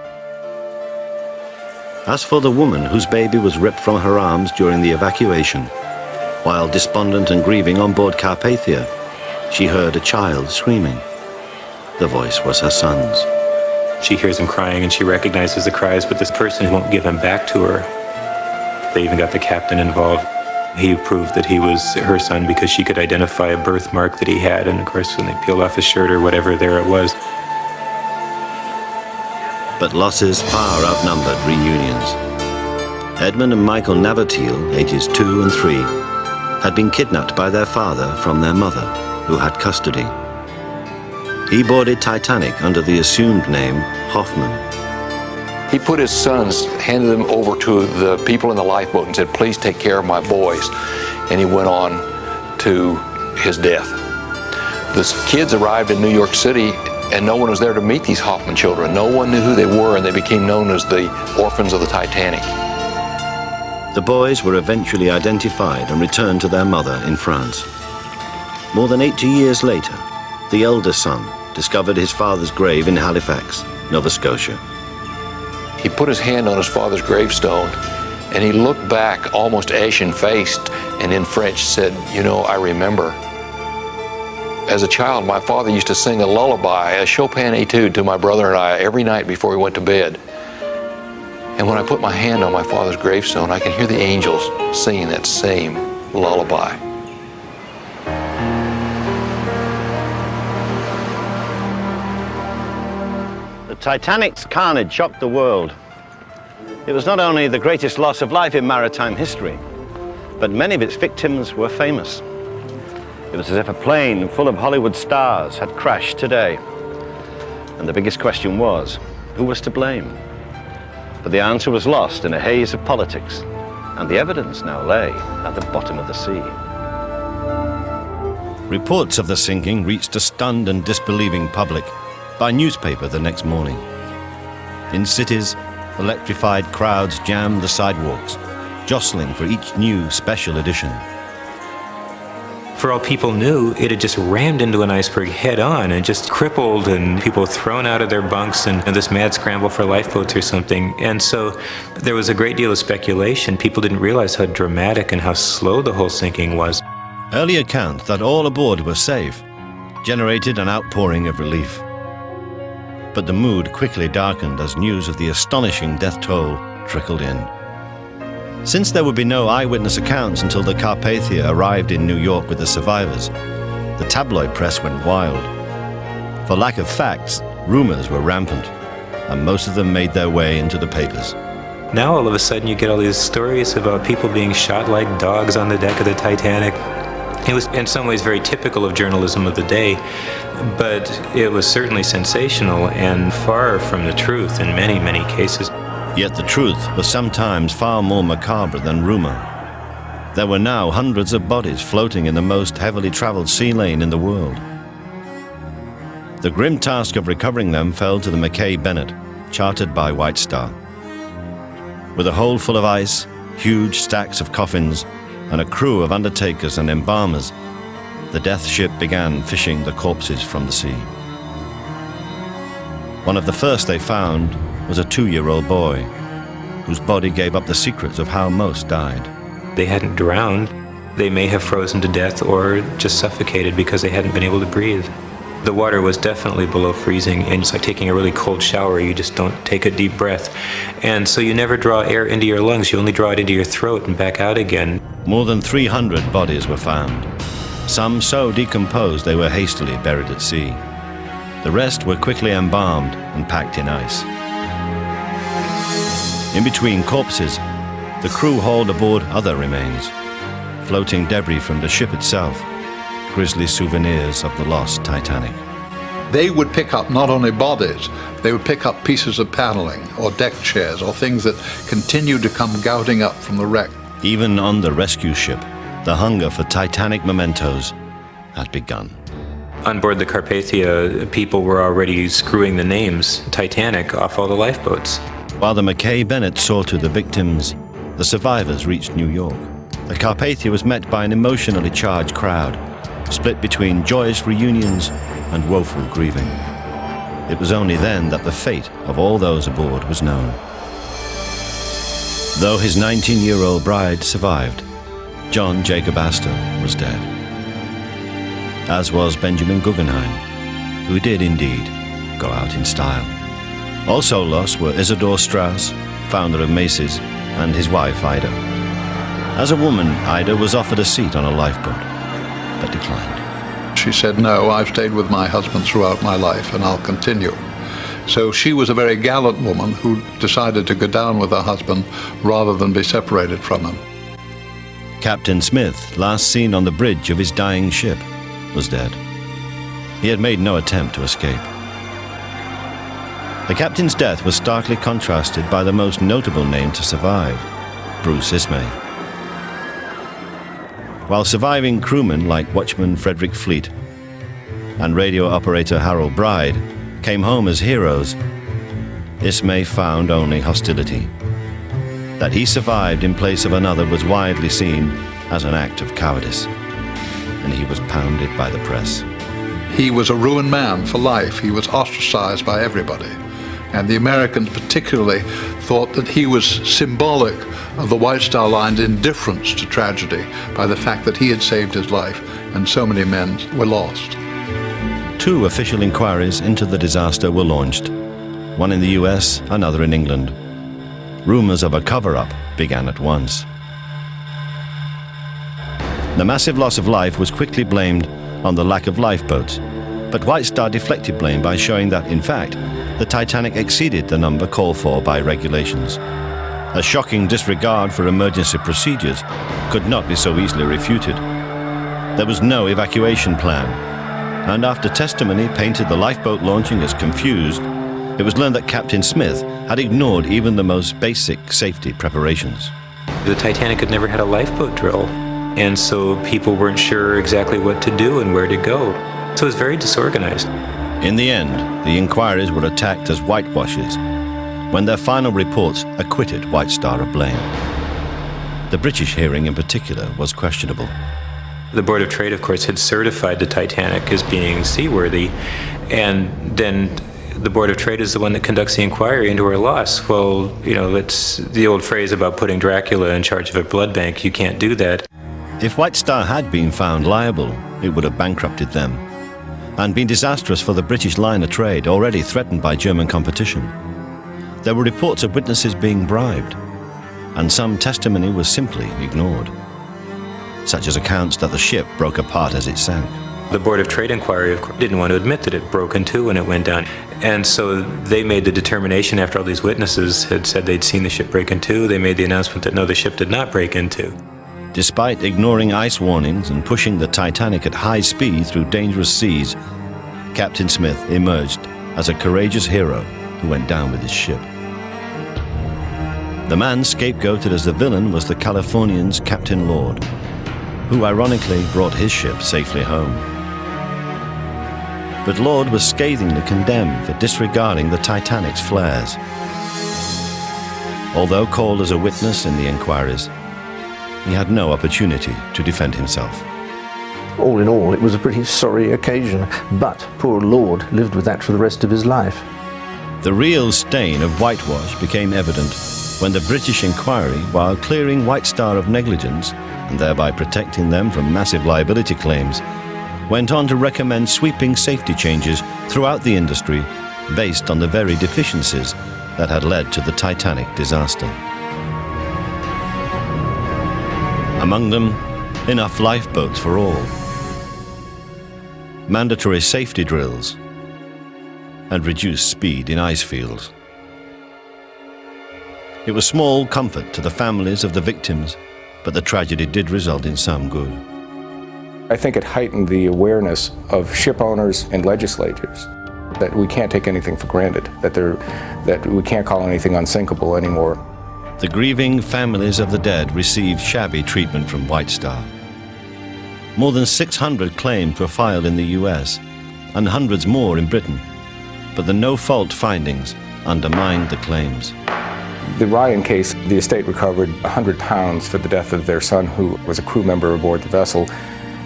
As for the woman whose baby was ripped from her arms during the evacuation, while despondent and grieving on board Carpathia, she heard a child screaming. The voice was her son's. She hears him crying and she recognizes the cries, but this person won't give him back to her. They even got the captain involved. He proved that he was her son because she could identify a birthmark that he had, and of course when they peeled off his shirt or whatever, there it was. But losses far outnumbered reunions. Edmund and Michael Navatiel, ages 2 and 3, had been kidnapped by their father from their mother, who had custody. He boarded Titanic under the assumed name Hoffman. He put his sons, handed them over to the people in the lifeboat and said, please take care of my boys. And he went on to his death. The kids arrived in New York City and no one was there to meet these Hoffman children. No one knew who they were, and they became known as the orphans of the Titanic. The boys were eventually identified and returned to their mother in France. More than 80 years later, the elder son discovered his father's grave in Halifax, Nova Scotia. He put his hand on his father's gravestone, and he looked back almost ashen-faced, and in French said, you know, I remember. As a child, my father used to sing a lullaby, a Chopin etude to my brother and I every night before we went to bed. And when I put my hand on my father's gravestone, I can hear the angels singing that same lullaby. The Titanic's carnage shocked the world. It was not only the greatest loss of life in maritime history, but many of its victims were famous. It was as if a plane full of Hollywood stars had crashed today. And the biggest question was, who was to blame? But the answer was lost in a haze of politics, and the evidence now lay at the bottom of the sea. Reports of the sinking reached a stunned and disbelieving public by newspaper the next morning. In cities, electrified crowds jammed the sidewalks, jostling for each new special edition. For all people knew, it had just rammed into an iceberg head-on and just crippled, and people thrown out of their bunks, and this mad scramble for lifeboats or something. And so there was a great deal of speculation. People didn't realize how dramatic and how slow the whole sinking was. Early accounts that all aboard were safe generated an outpouring of relief. But the mood quickly darkened as news of the astonishing death toll trickled in. Since there would be no eyewitness accounts until the Carpathia arrived in New York with the survivors, the tabloid press went wild. For lack of facts, rumors were rampant, and most of them made their way into the papers. Now all of a sudden you get all these stories about people being shot like dogs on the deck of the Titanic. It was in some ways very typical of journalism of the day, but it was certainly sensational and far from the truth in many, many cases. Yet the truth was sometimes far more macabre than rumor. There were now hundreds of bodies floating in the most heavily traveled sea lane in the world. The grim task of recovering them fell to the Mackay Bennett, chartered by White Star. With a hold full of ice, huge stacks of coffins, and a crew of undertakers and embalmers, the death ship began fishing the corpses from the sea. One of the first they found was a 2-year-old boy, whose body gave up the secrets of how most died. They hadn't drowned. They may have frozen to death or just suffocated because they hadn't been able to breathe. The water was definitely below freezing, and it's like taking a really cold shower. You just don't take a deep breath. And so you never draw air into your lungs. You only draw it into your throat and back out again. More than 300 bodies were found, some so decomposed they were hastily buried at sea. The rest were quickly embalmed and packed in ice. In between corpses, the crew hauled aboard other remains, floating debris from the ship itself, grisly souvenirs of the lost Titanic. They would pick up not only bodies, they would pick up pieces of paneling or deck chairs or things that continued to come gouting up from the wreck. Even on the rescue ship, the hunger for Titanic mementos had begun. On board the Carpathia, people were already screwing the names Titanic off all the lifeboats. While the Mackay Bennett saw to the victims, the survivors reached New York. The Carpathia was met by an emotionally charged crowd, split between joyous reunions and woeful grieving. It was only then that the fate of all those aboard was known. Though his 19-year-old bride survived, John Jacob Astor was dead. As was Benjamin Guggenheim, who did indeed go out in style. Also lost were Isidor Straus, founder of Macy's, and his wife Ida. As a woman, Ida was offered a seat on a lifeboat, but declined. She said, "No, I've stayed with my husband throughout my life and I'll continue." So she was a very gallant woman who decided to go down with her husband rather than be separated from him. Captain Smith, last seen on the bridge of his dying ship, was dead. He had made no attempt to escape. The captain's death was starkly contrasted by the most notable name to survive, Bruce Ismay. While surviving crewmen like watchman Frederick Fleet and radio operator Harold Bride came home as heroes, Ismay found only hostility. That he survived in place of another was widely seen as an act of cowardice, and he was pounded by the press. He was a ruined man for life. He was ostracized by everybody. And the Americans particularly thought that he was symbolic of the White Star Line's indifference to tragedy by the fact that he had saved his life and so many men were lost. 2 official inquiries into the disaster were launched, one in the US, another in England. Rumors of a cover-up began at once. The massive loss of life was quickly blamed on the lack of lifeboats, but White Star deflected blame by showing that, in fact, the Titanic exceeded the number called for by regulations. A shocking disregard for emergency procedures could not be so easily refuted. There was no evacuation plan, and after testimony painted the lifeboat launching as confused, it was learned that Captain Smith had ignored even the most basic safety preparations. The Titanic had never had a lifeboat drill, and so people weren't sure exactly what to do and where to go. So it was very disorganized. In the end, the inquiries were attacked as whitewashes, when their final reports acquitted White Star of blame. The British hearing in particular was questionable. The Board of Trade, of course, had certified the Titanic as being seaworthy, and then the Board of Trade is the one that conducts the inquiry into our loss. Well, you know, it's the old phrase about putting Dracula in charge of a blood bank. You can't do that. If White Star had been found liable, it would have bankrupted them and been disastrous for the British liner trade, already threatened by German competition. There were reports of witnesses being bribed, and some testimony was simply ignored, such as accounts that the ship broke apart as it sank. The Board of Trade Inquiry, of course, didn't want to admit that it broke in two when it went down. And so they made the determination after all these witnesses had said they'd seen the ship break in two. They made the announcement that no, the ship did not break in two. Despite ignoring ice warnings and pushing the Titanic at high speed through dangerous seas, Captain Smith emerged as a courageous hero who went down with his ship. The man scapegoated as the villain was the Californian's Captain Lord, who ironically brought his ship safely home. But Lord was scathingly condemned for disregarding the Titanic's flares. Although called as a witness in the inquiries, he had no opportunity to defend himself. All in all, it was a pretty sorry occasion, but poor Lord lived with that for the rest of his life. The real stain of whitewash became evident when the British inquiry, while clearing White Star of negligence and thereby protecting them from massive liability claims, went on to recommend sweeping safety changes throughout the industry based on the very deficiencies that had led to the Titanic disaster. Among them, enough lifeboats for all, mandatory safety drills, and reduced speed in ice fields. It was small comfort to the families of the victims, but the tragedy did result in some good. I think it heightened the awareness of ship owners and legislators that we can't take anything for granted, that we can't call anything unsinkable anymore. The grieving families of the dead received shabby treatment from White Star. More than 600 claims were filed in the US and hundreds more in Britain, but the no-fault findings undermined the claims. The Ryan case, the estate recovered £100 for the death of their son, who was a crew member aboard the vessel.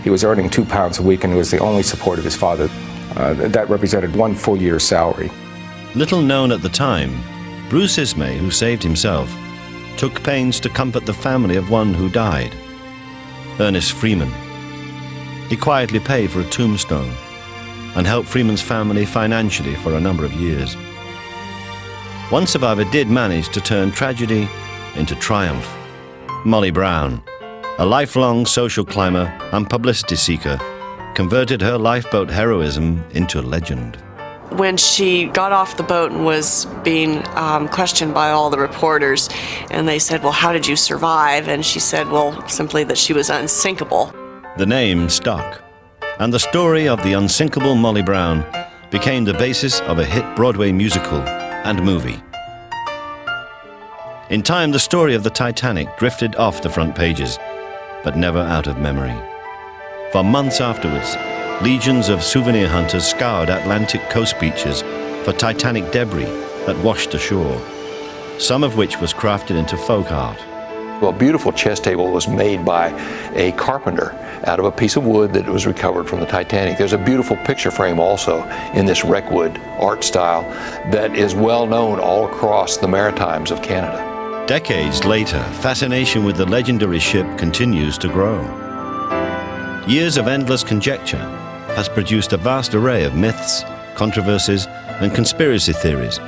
He was earning £2 a week and was the only support of his father. That represented 1 full year's salary. Little known at the time, Bruce Ismay, who saved himself, took pains to comfort the family of one who died, Ernest Freeman. He quietly paid for a tombstone and helped Freeman's family financially for a number of years. One survivor did manage to turn tragedy into triumph. Molly Brown, a lifelong social climber and publicity seeker, converted her lifeboat heroism into legend. When she got off the boat and was being questioned by all the reporters, and they said, well, how did you survive? And she said, well, simply that she was unsinkable. The name stuck, and the story of the unsinkable Molly Brown became the basis of a hit Broadway musical and movie. In time, the story of the Titanic drifted off the front pages, but never out of memory. For months afterwards, legions of souvenir hunters scoured Atlantic coast beaches for Titanic debris that washed ashore, some of which was crafted into folk art. Well, a beautiful chess table was made by a carpenter out of a piece of wood that was recovered from the Titanic. There's a beautiful picture frame also in this wreckwood art style that is well known all across the Maritimes of Canada. Decades later, fascination with the legendary ship continues to grow. Years of endless conjecture has produced a vast array of myths, controversies, and conspiracy theories,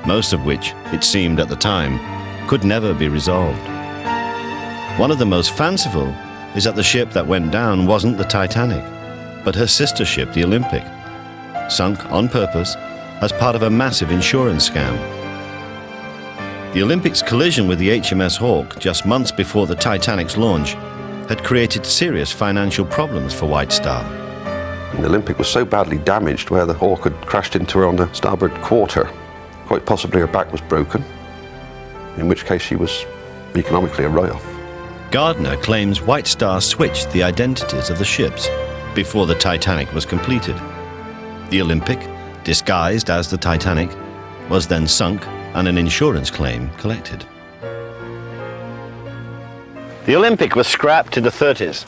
most of which, it seemed at the time, could never be resolved. One of the most fanciful is that the ship that went down wasn't the Titanic, but her sister ship, the Olympic, sunk on purpose as part of a massive insurance scam. The Olympic's collision with the HMS Hawke just months before the Titanic's launch had created serious financial problems for White Star. The Olympic was so badly damaged where the Hawke had crashed into her on the starboard quarter. Quite possibly her back was broken, in which case she was economically a write-off. Gardner claims White Star switched the identities of the ships before the Titanic was completed. The Olympic, disguised as the Titanic, was then sunk and an insurance claim collected. The Olympic was scrapped in the 30s,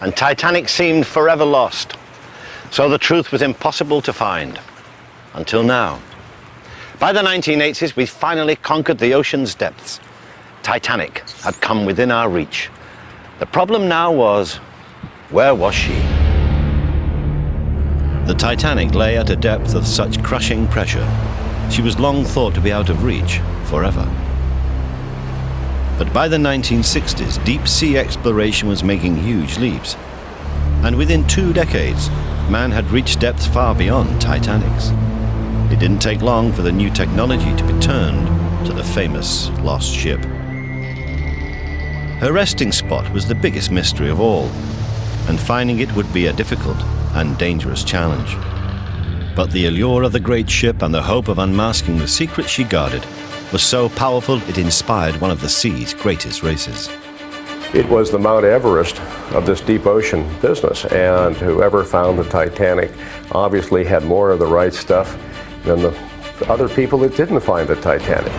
and Titanic seemed forever lost. So the truth was impossible to find, until now. By the 1980s, we finally conquered the ocean's depths. Titanic had come within our reach. The problem now was, where was she? The Titanic lay at a depth of such crushing pressure, she was long thought to be out of reach forever. But by the 1960s, deep sea exploration was making huge leaps. And within 2 decades, man had reached depths far beyond Titanic's. It didn't take long for the new technology to be turned to the famous lost ship. Her resting spot was the biggest mystery of all, and finding it would be a difficult and dangerous challenge. But the allure of the great ship and the hope of unmasking the secret she guarded was so powerful it inspired one of the sea's greatest races. It was the Mount Everest of this deep ocean business, and whoever found the Titanic obviously had more of the right stuff than the other people that didn't find the Titanic.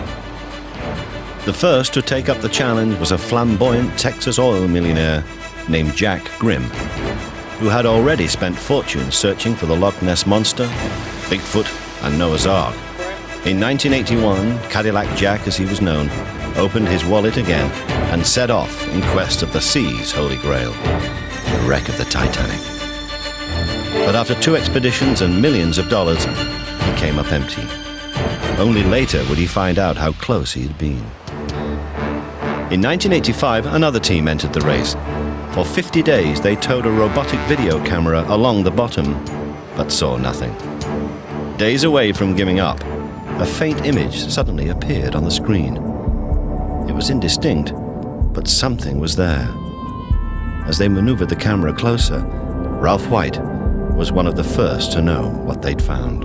The first to take up the challenge was a flamboyant Texas oil millionaire named Jack Grimm, who had already spent fortunes searching for the Loch Ness Monster, Bigfoot, and Noah's Ark. In 1981, Cadillac Jack, as he was known, opened his wallet again and set off in quest of the sea's holy grail, the wreck of the Titanic. But after 2 expeditions and millions of dollars, he came up empty. Only later would he find out how close he had been. In 1985, another team entered the race. For 50 days, they towed a robotic video camera along the bottom, but saw nothing. Days away from giving up, a faint image suddenly appeared on the screen. It was indistinct, but something was there. As they maneuvered the camera closer, Ralph White was one of the first to know what they'd found.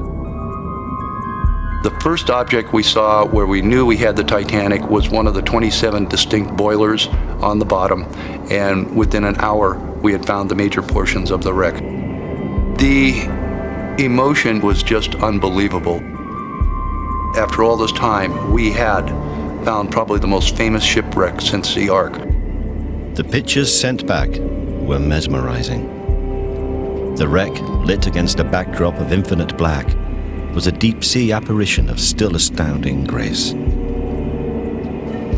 The first object we saw where we knew we had the Titanic was one of the 27 distinct boilers on the bottom, and within an hour we had found the major portions of the wreck. The emotion was just unbelievable. After all this time, we had found probably the most famous shipwreck since the Ark. The pictures sent back were mesmerizing. The wreck, lit against a backdrop of infinite black, was a deep-sea apparition of still astounding grace.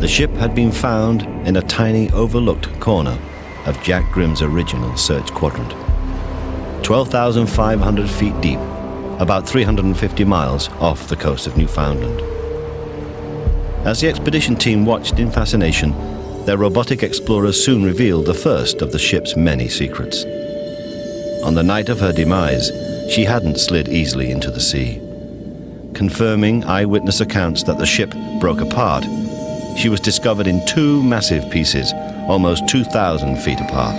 The ship had been found in a tiny overlooked corner of Jack Grimm's original search quadrant. 12,500 feet deep, about 350 miles off the coast of Newfoundland. As the expedition team watched in fascination, their robotic explorers soon revealed the first of the ship's many secrets. On the night of her demise, she hadn't slid easily into the sea. Confirming eyewitness accounts that the ship broke apart, she was discovered in 2 massive pieces, almost 2,000 feet apart.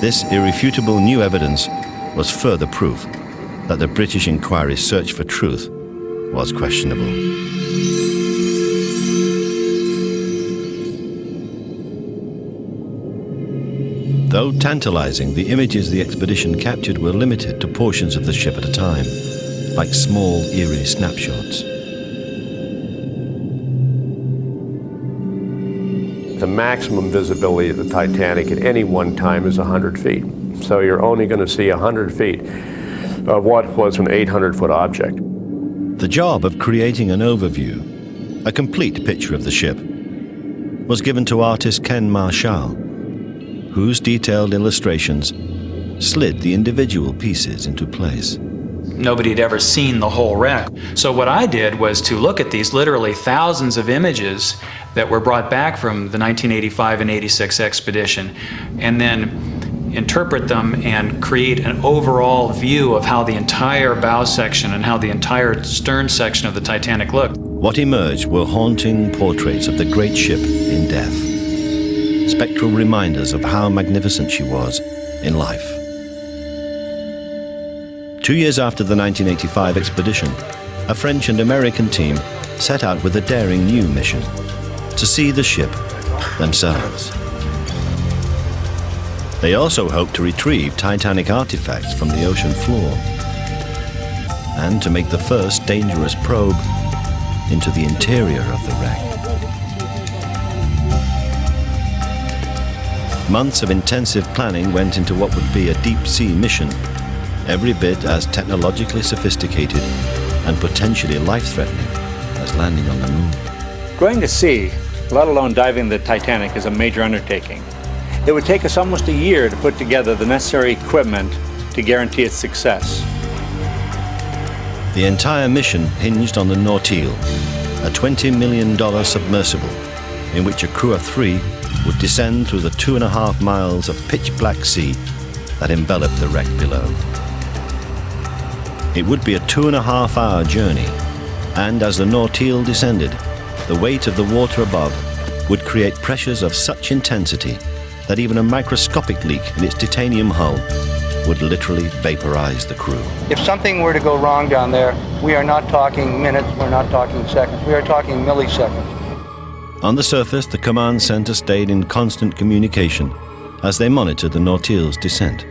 This irrefutable new evidence was further proof that the British Inquiry's search for truth was questionable. Though tantalizing, the images the expedition captured were limited to portions of the ship at a time, like small, eerie snapshots. The maximum visibility of the Titanic at any one time is 100 feet. So you're only going to see 100 feet of what was an 800-foot object. The job of creating an overview, a complete picture of the ship, was given to artist Ken Marshall, whose detailed illustrations slid the individual pieces into place. Nobody had ever seen the whole wreck. So what I did was to look at these literally thousands of images that were brought back from the 1985 and 86 expedition, and then interpret them and create an overall view of how the entire bow section and how the entire stern section of the Titanic looked. What emerged were haunting portraits of the great ship in death, spectral reminders of how magnificent she was in life. 2 years after the 1985 expedition, a French and American team set out with a daring new mission: to see the ship themselves. They also hoped to retrieve Titanic artifacts from the ocean floor and to make the first dangerous probe into the interior of the wreck. Months of intensive planning went into what would be a deep-sea mission, every bit as technologically sophisticated and potentially life-threatening as landing on the moon. Going to sea, let alone diving the Titanic, is a major undertaking. It would take us almost a year to put together the necessary equipment to guarantee its success. The entire mission hinged on the Nautil, a $20 million submersible in which a crew of 3 would descend through the 2.5 miles of pitch-black sea that enveloped the wreck below. It would be a 2.5-hour journey, and as the Nautil descended, the weight of the water above would create pressures of such intensity that even a microscopic leak in its titanium hull would literally vaporize the crew. If something were to go wrong down there, we are not talking minutes, we're not talking seconds, we are talking milliseconds. On the surface, the command center stayed in constant communication as they monitored the Nautil's descent.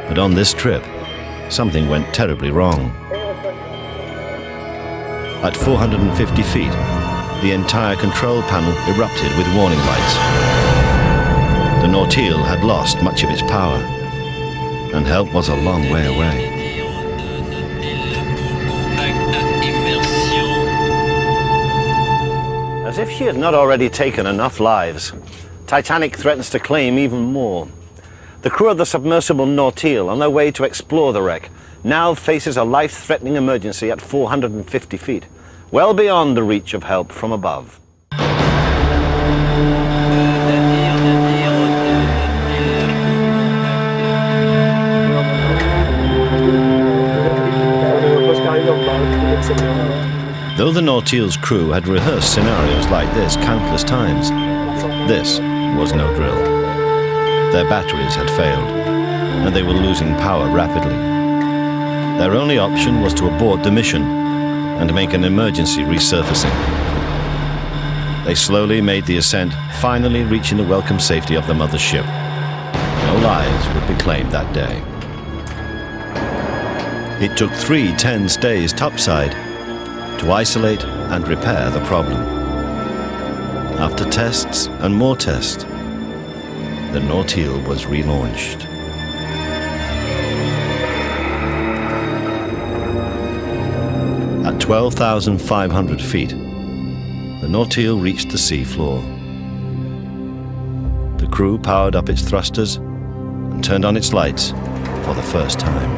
But on this trip, something went terribly wrong. At 450 feet, the entire control panel erupted with warning lights. The Nautil had lost much of its power, and help was a long way away. As if she had not already taken enough lives, Titanic threatens to claim even more. The crew of the submersible Nautil, on their way to explore the wreck, now faces a life-threatening emergency at 450 feet, well beyond the reach of help from above. Though the Nautil's crew had rehearsed scenarios like this countless times, this was no drill. Their batteries had failed, and they were losing power rapidly. Their only option was to abort the mission and make an emergency resurfacing. They slowly made the ascent, finally reaching the welcome safety of the mothership. No lives would be claimed that day. It took 3 tense days topside to isolate and repair the problem. After tests and more tests, the Nautil was relaunched. At 12,500 feet, the Nautil reached the sea floor. The crew powered up its thrusters and turned on its lights for the first time.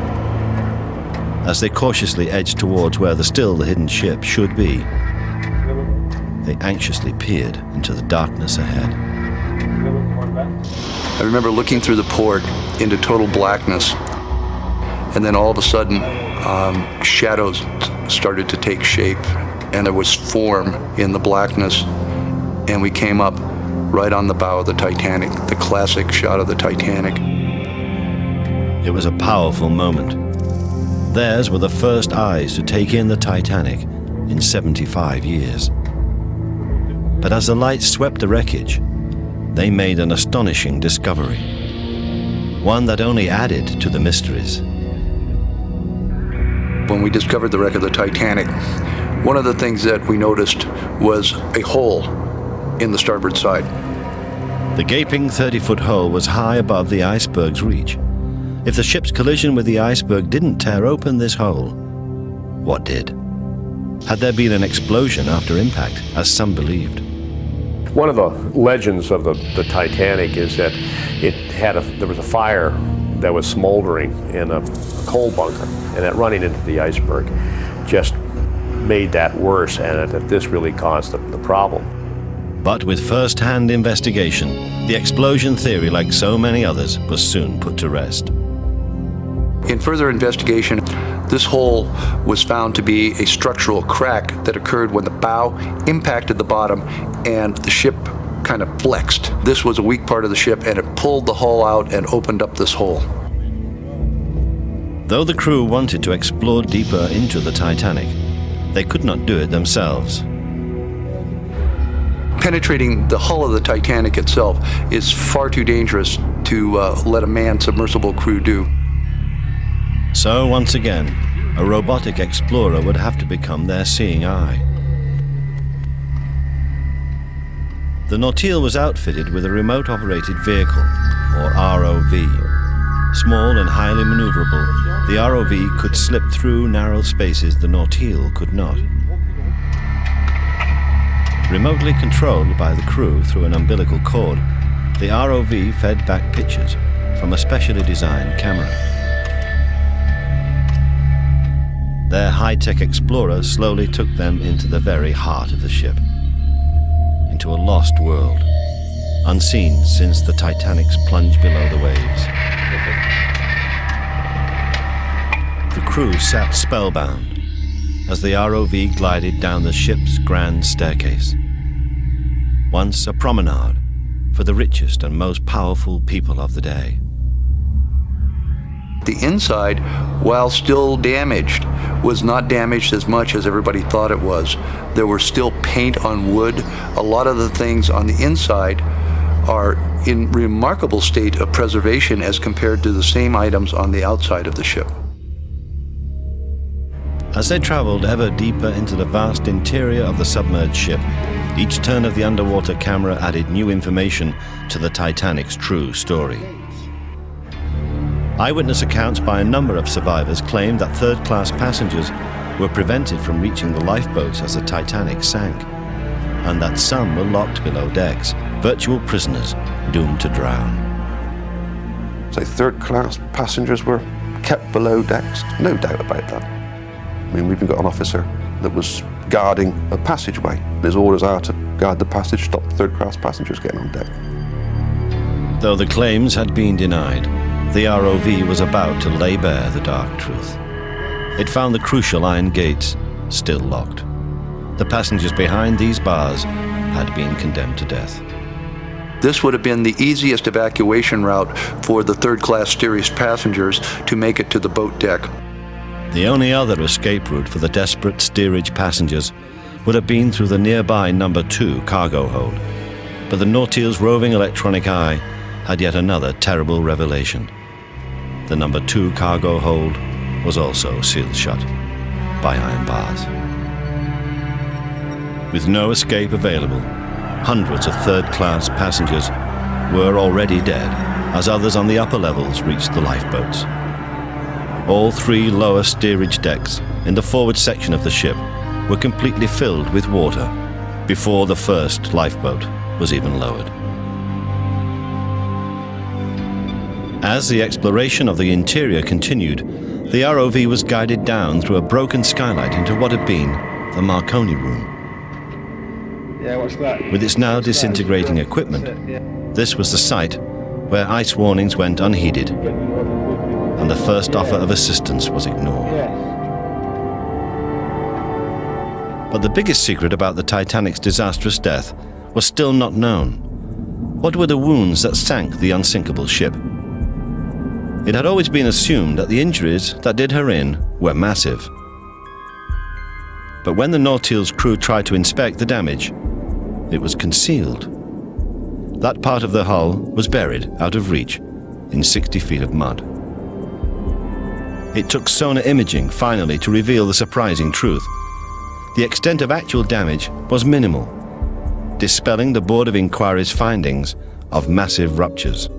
As they cautiously edged towards where the hidden ship should be, they anxiously peered into the darkness ahead. I remember looking through the port into total blackness, and then all of a sudden, shadows started to take shape, and there was form in the blackness, and we came up right on the bow of the Titanic, the classic shot of the Titanic. It was a powerful moment. Theirs were the first eyes to take in the Titanic in 75 years. But as the lights swept the wreckage, they made an astonishing discovery, one that only added to the mysteries. When we discovered the wreck of the Titanic, one of the things that we noticed was a hole in the starboard side. The gaping 30-foot hole was high above the iceberg's reach. If the ship's collision with the iceberg didn't tear open this hole, what did? Had there been an explosion after impact, as some believed? One of the legends of the Titanic is that there was a fire that was smoldering in a coal bunker, and that running into the iceberg just made that worse, and that this really caused the problem. But with first-hand investigation, the explosion theory, like so many others, was soon put to rest. In further investigation, this hole was found to be a structural crack that occurred when the bow impacted the bottom and the ship kind of flexed. This was a weak part of the ship, and it pulled the hull out and opened up this hole. Though the crew wanted to explore deeper into the Titanic, they could not do it themselves. Penetrating the hull of the Titanic itself is far too dangerous to let a manned submersible crew do. So once again, a robotic explorer would have to become their seeing eye. The Nautil was outfitted with a remote-operated vehicle, or ROV. Small and highly maneuverable, the ROV could slip through narrow spaces the Nautil could not. Remotely controlled by the crew through an umbilical cord, the ROV fed back pictures from a specially designed camera. Their high-tech explorer slowly took them into the very heart of the ship, into a lost world, unseen since the Titanic's plunge below the waves. The crew sat spellbound as the ROV glided down the ship's grand staircase. Once a promenade for the richest and most powerful people of the day. The inside, while still damaged, was not damaged as much as everybody thought it was. There were still paint on wood. A lot of the things on the inside are in remarkable state of preservation as compared to the same items on the outside of the ship. As they traveled ever deeper into the vast interior of the submerged ship, each turn of the underwater camera added new information to the Titanic's true story. Eyewitness accounts by a number of survivors claimed that third-class passengers were prevented from reaching the lifeboats as the Titanic sank, and that some were locked below decks, virtual prisoners doomed to drown. So third-class passengers were kept below decks? No doubt about that. I mean, we've even got an officer that was guarding a passageway. His orders are to guard the passage, stop third-class passengers getting on deck. Though the claims had been denied, the ROV was about to lay bare the dark truth. It found the crucial iron gates still locked. The passengers behind these bars had been condemned to death. This would have been the easiest evacuation route for the third-class steerage passengers to make it to the boat deck. The only other escape route for the desperate steerage passengers would have been through the nearby number 2 cargo hold. But the Nautile's roving electronic eye had yet another terrible revelation. The number 2 cargo hold was also sealed shut by iron bars. With no escape available, hundreds of third-class passengers were already dead as others on the upper levels reached the lifeboats. All 3 lower steerage decks in the forward section of the ship were completely filled with water before the first lifeboat was even lowered. As the exploration of the interior continued, the ROV was guided down through a broken skylight into what had been the Marconi room. Yeah, what's that? With its now disintegrating equipment, this was the site where ice warnings went unheeded, and the first offer of assistance was ignored. But the biggest secret about the Titanic's disastrous death was still not known. What were the wounds that sank the unsinkable ship? It had always been assumed that the injuries that did her in were massive. But when the Nautile's crew tried to inspect the damage, it was concealed. That part of the hull was buried out of reach in 60 feet of mud. It took sonar imaging finally to reveal the surprising truth. The extent of actual damage was minimal, dispelling the Board of Inquiry's findings of massive ruptures.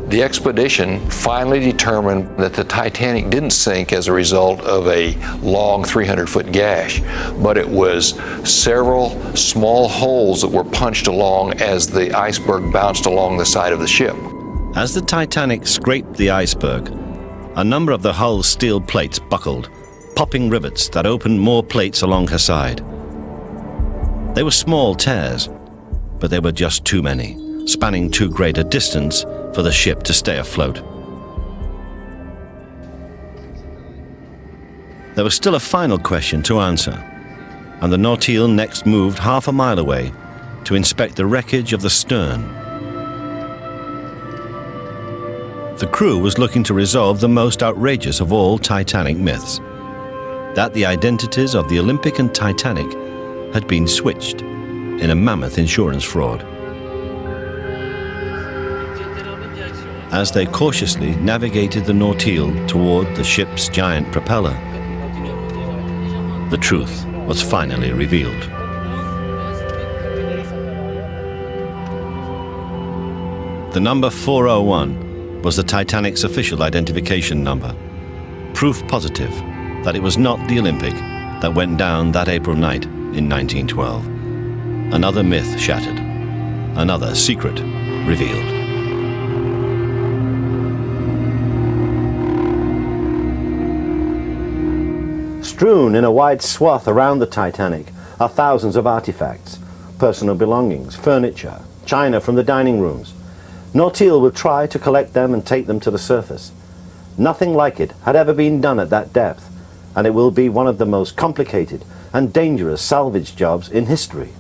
The expedition finally determined that the Titanic didn't sink as a result of a long 300-foot gash, but it was several small holes that were punched along as the iceberg bounced along the side of the ship. As the Titanic scraped the iceberg, a number of the hull's steel plates buckled, popping rivets that opened more plates along her side. They were small tears, but they were just too many, spanning too great a distance for the ship to stay afloat. There was still a final question to answer, and the Nautile next moved half a mile away to inspect the wreckage of the stern. The crew was looking to resolve the most outrageous of all Titanic myths, that the identities of the Olympic and Titanic had been switched in a mammoth insurance fraud. As they cautiously navigated the Nautile toward the ship's giant propeller, the truth was finally revealed. The number 401 was the Titanic's official identification number, proof positive that it was not the Olympic that went down that April night in 1912. Another myth shattered, another secret revealed. Strewn in a wide swath around the Titanic are thousands of artifacts, personal belongings, furniture, china from the dining rooms. Nautil will try to collect them and take them to the surface. Nothing like it had ever been done at that depth, and it will be one of the most complicated and dangerous salvage jobs in history.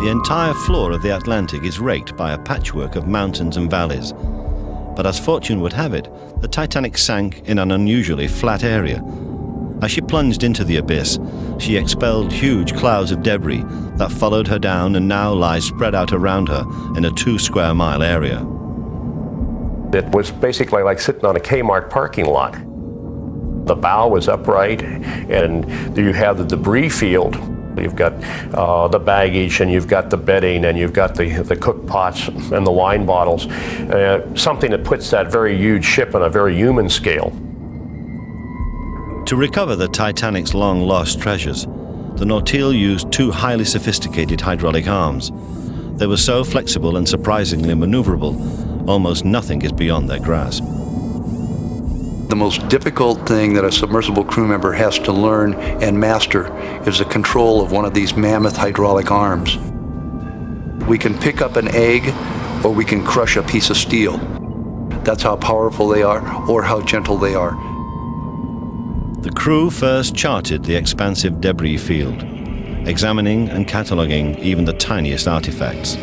The entire floor of the Atlantic is raked by a patchwork of mountains and valleys. But as fortune would have it, the Titanic sank in an unusually flat area. As she plunged into the abyss, she expelled huge clouds of debris that followed her down and now lie spread out around her in a 2-square-mile area. It was basically like sitting on a Kmart parking lot. The bow was upright, and you have the debris field. You've got the baggage, and you've got the bedding, and you've got the cook pots and the wine bottles. Something that puts that very huge ship on a very human scale. To recover the Titanic's long-lost treasures, the Nautil used 2 highly sophisticated hydraulic arms. They were so flexible and surprisingly maneuverable, almost nothing is beyond their grasp. The most difficult thing that a submersible crew member has to learn and master is the control of one of these mammoth hydraulic arms. We can pick up an egg, or we can crush a piece of steel. That's how powerful they are, or how gentle they are. The crew first charted the expansive debris field, examining and cataloging even the tiniest artifacts.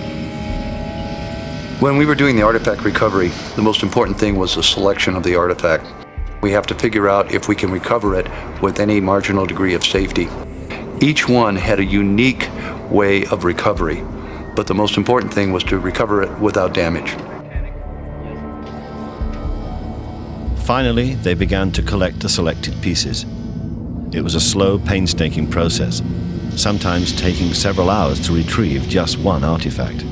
When we were doing the artifact recovery, the most important thing was the selection of the artifact. We have to figure out if we can recover it with any marginal degree of safety. Each one had a unique way of recovery, but the most important thing was to recover it without damage. Finally, they began to collect the selected pieces. It was a slow, painstaking process, sometimes taking several hours to retrieve just one artifact.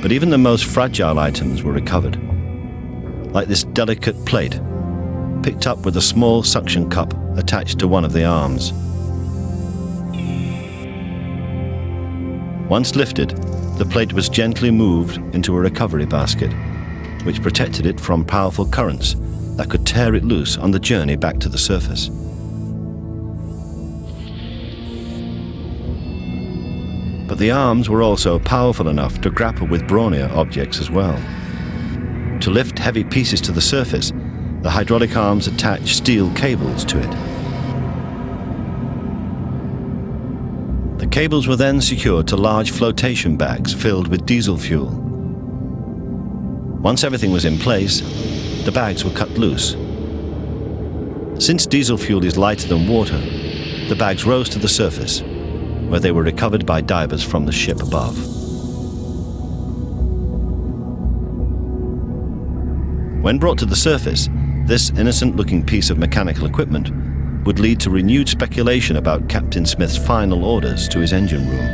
But even the most fragile items were recovered, like this delicate plate, picked up with a small suction cup attached to one of the arms. Once lifted, the plate was gently moved into a recovery basket, which protected it from powerful currents that could tear it loose on the journey back to the surface. But the arms were also powerful enough to grapple with brawnier objects as well. To lift heavy pieces to the surface, the hydraulic arms attached steel cables to it. The cables were then secured to large flotation bags filled with diesel fuel. Once everything was in place, the bags were cut loose. Since diesel fuel is lighter than water, the bags rose to the surface, where they were recovered by divers from the ship above. When brought to the surface, this innocent-looking piece of mechanical equipment would lead to renewed speculation about Captain Smith's final orders to his engine room.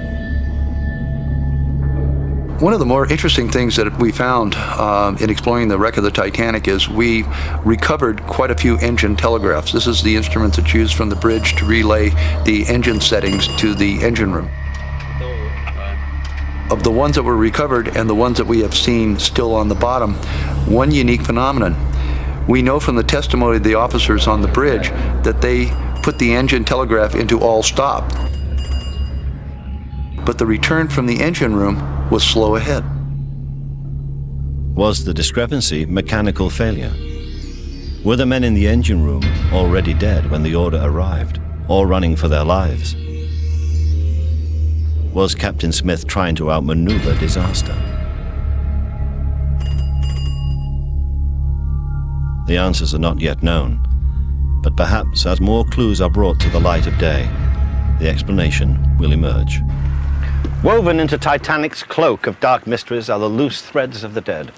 One of the more interesting things that we found in exploring the wreck of the Titanic is we recovered quite a few engine telegraphs. This is the instrument that's used from the bridge to relay the engine settings to the engine room. Of the ones that were recovered and the ones that we have seen still on the bottom, one unique phenomenon. We know from the testimony of the officers on the bridge that they put the engine telegraph into all stop. But the return from the engine room was slow ahead. Was the discrepancy mechanical failure? Were the men in the engine room already dead when the order arrived, or running for their lives? Was Captain Smith trying to outmaneuver disaster? The answers are not yet known, but perhaps as more clues are brought to the light of day, the explanation will emerge. Woven into Titanic's cloak of dark mysteries are the loose threads of the dead.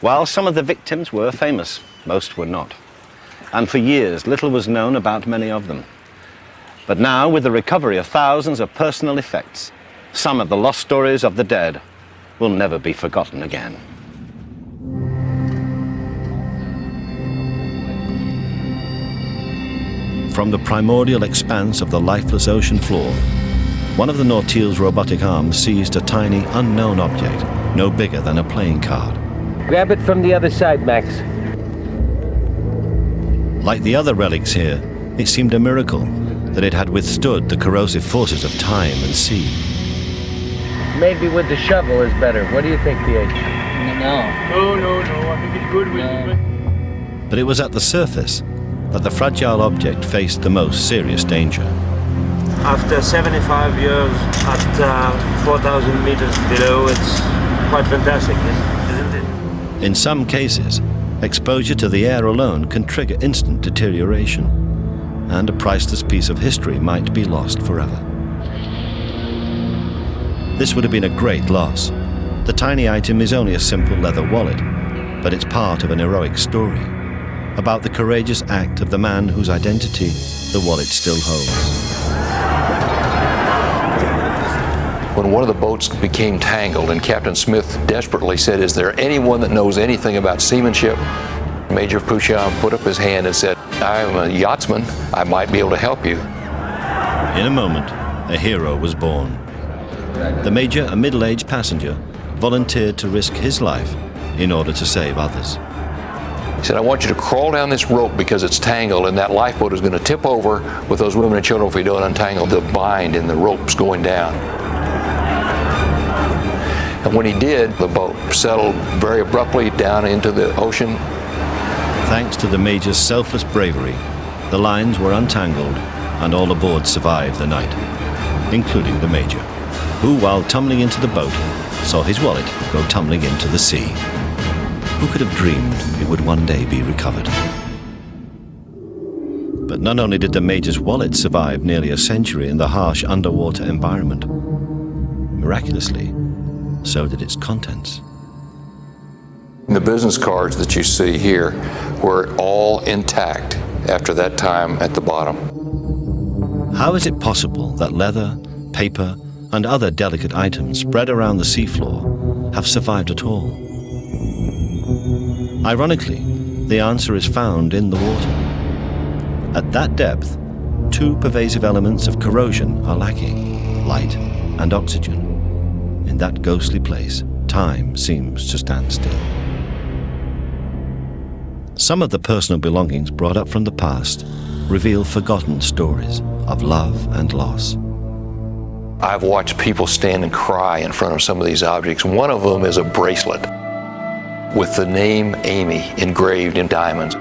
While some of the victims were famous, most were not. And for years, little was known about many of them. But now, with the recovery of thousands of personal effects, some of the lost stories of the dead will never be forgotten again. From the primordial expanse of the lifeless ocean floor, one of the Nautile's robotic arms seized a tiny, unknown object, no bigger than a playing card. Grab it from the other side, Max. Like the other relics here, it seemed a miracle that it had withstood the corrosive forces of time and sea. Maybe with the shovel is better. What do you think, PH? No. No. I think it's good with it. But it was at the surface that the fragile object faced the most serious danger. After 75 years at 4,000 meters below, it's quite fantastic, isn't it? In some cases, exposure to the air alone can trigger instant deterioration, and a priceless piece of history might be lost forever. This would have been a great loss. The tiny item is only a simple leather wallet, but it's part of an heroic story about the courageous act of the man whose identity the wallet still holds. When one of the boats became tangled and Captain Smith desperately said, "Is there anyone that knows anything about seamanship?" Major Pouchon put up his hand and said, "I'm a yachtsman. I might be able to help you." In a moment, a hero was born. The Major, a middle-aged passenger, volunteered to risk his life in order to save others. He said, "I want you to crawl down this rope because it's tangled and that lifeboat is going to tip over with those women and children if we don't untangle the bind and the ropes going down." And when he did, the boat settled very abruptly down into the ocean. Thanks to the Major's selfless bravery, the lines were untangled and all aboard survived the night, including the Major, who, while tumbling into the boat, saw his wallet go tumbling into the sea. Who could have dreamed it would one day be recovered? But not only did the Major's wallet survive nearly a century in the harsh underwater environment, miraculously, so did its contents. The business cards that you see here were all intact after that time at the bottom. How is it possible that leather, paper, and other delicate items spread around the seafloor have survived at all? Ironically, the answer is found in the water. At that depth, two pervasive elements of corrosion are lacking: light and oxygen. In that ghostly place, time seems to stand still. Some of the personal belongings brought up from the past reveal forgotten stories of love and loss. I've watched people stand and cry in front of some of these objects. One of them is a bracelet with the name Amy engraved in diamonds.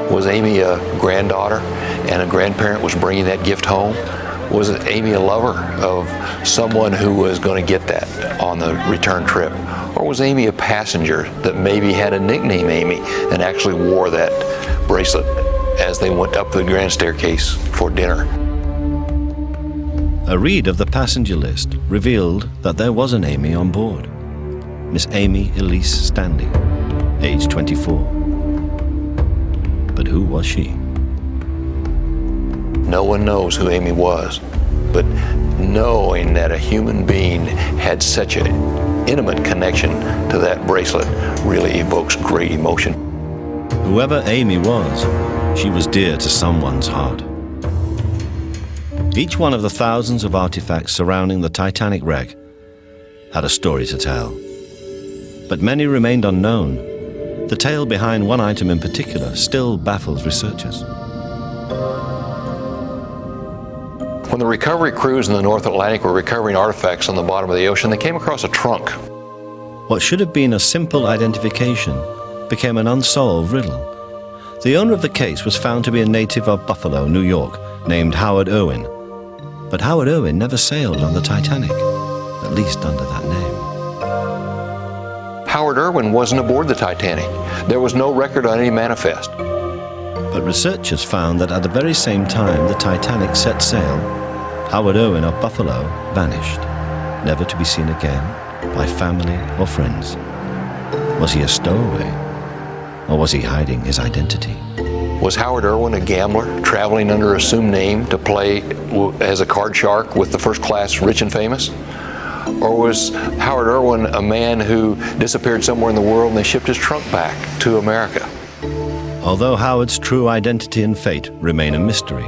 Was Amy a granddaughter and a grandparent was bringing that gift home? Was Amy a lover of someone who was going to get that on the return trip? Or was Amy a passenger that maybe had a nickname Amy and actually wore that bracelet as they went up the grand staircase for dinner? A read of the passenger list revealed that there was an Amy on board. Miss Amy Elise Stanley, age 24. But who was she? No one knows who Amy was, but knowing that a human being had such an intimate connection to that bracelet really evokes great emotion. Whoever Amy was, she was dear to someone's heart. Each one of the thousands of artifacts surrounding the Titanic wreck had a story to tell. But many remained unknown. The tale behind one item in particular still baffles researchers. When the recovery crews in the North Atlantic were recovering artifacts on the bottom of the ocean, they came across a trunk. What should have been a simple identification became an unsolved riddle. The owner of the case was found to be a native of Buffalo, New York, named Howard Irwin. But Howard Irwin never sailed on the Titanic, at least under that name. Howard Irwin wasn't aboard the Titanic. There was no record on any manifest. But researchers found that at the very same time the Titanic set sail, Howard Irwin of Buffalo vanished, never to be seen again by family or friends. Was he a stowaway, or was he hiding his identity? Was Howard Irwin a gambler traveling under an assumed name to play as a card shark with the first class rich and famous? Or was Howard Irwin a man who disappeared somewhere in the world and they shipped his trunk back to America? Although Howard's true identity and fate remain a mystery,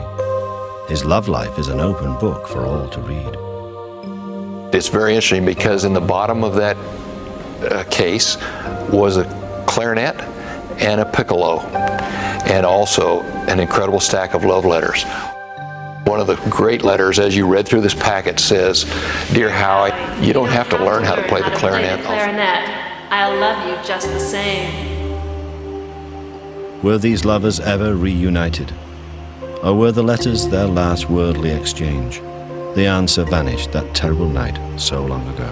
His love life is an open book for all to read. It's very interesting because in the bottom of that case was a clarinet and a piccolo, and also an incredible stack of love letters. One of the great letters, as you read through this packet, says, "Dear Howie, you don't have to learn how to play the clarinet. I'll love you just the same." Were these lovers ever reunited? Or were the letters their last worldly exchange? The answer vanished that terrible night so long ago.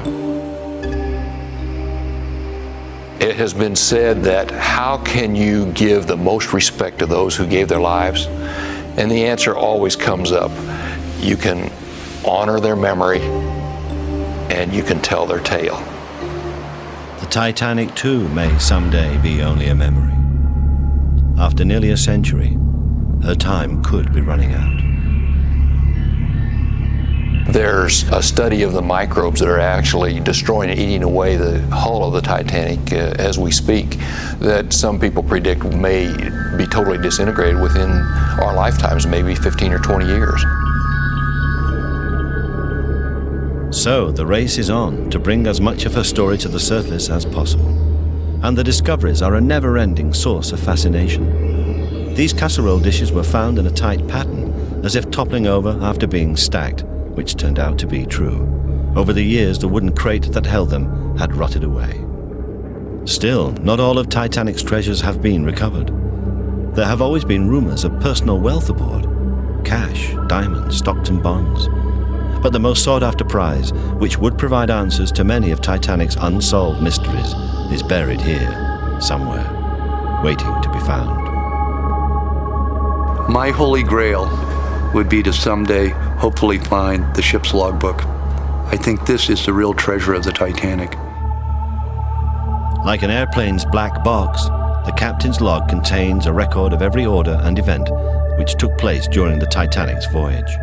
It has been said that how can you give the most respect to those who gave their lives? And the answer always comes up. You can honor their memory and you can tell their tale. The Titanic too may someday be only a memory. After nearly a century, her time could be running out. There's a study of the microbes that are actually destroying and eating away the hull of the Titanic as we speak, that some people predict may be totally disintegrated within our lifetimes, maybe 15 or 20 years. So the race is on to bring as much of her story to the surface as possible. And the discoveries are a never-ending source of fascination. These casserole dishes were found in a tight pattern, as if toppling over after being stacked, which turned out to be true. Over the years, the wooden crate that held them had rotted away. Still, not all of Titanic's treasures have been recovered. There have always been rumors of personal wealth aboard: cash, diamonds, stocks and bonds. But the most sought-after prize, which would provide answers to many of Titanic's unsolved mysteries, is buried here, somewhere, waiting to be found. My holy grail would be to someday hopefully find the ship's logbook. I think this is the real treasure of the Titanic. Like an airplane's black box, the captain's log contains a record of every order and event which took place during the Titanic's voyage.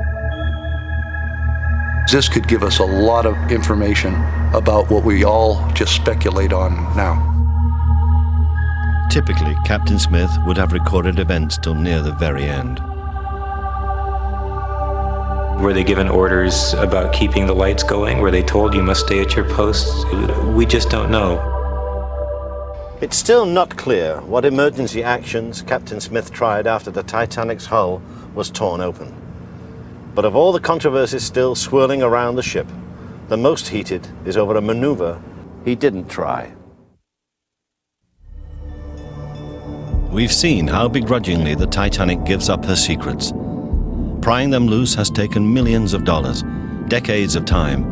This could give us a lot of information about what we all just speculate on now. Typically, Captain Smith would have recorded events till near the very end. Were they given orders about keeping the lights going? Were they told you must stay at your posts? We just don't know. It's still not clear what emergency actions Captain Smith tried after the Titanic's hull was torn open. But of all the controversies still swirling around the ship, the most heated is over a maneuver he didn't try. We've seen how begrudgingly the Titanic gives up her secrets. Prying them loose has taken millions of dollars, decades of time,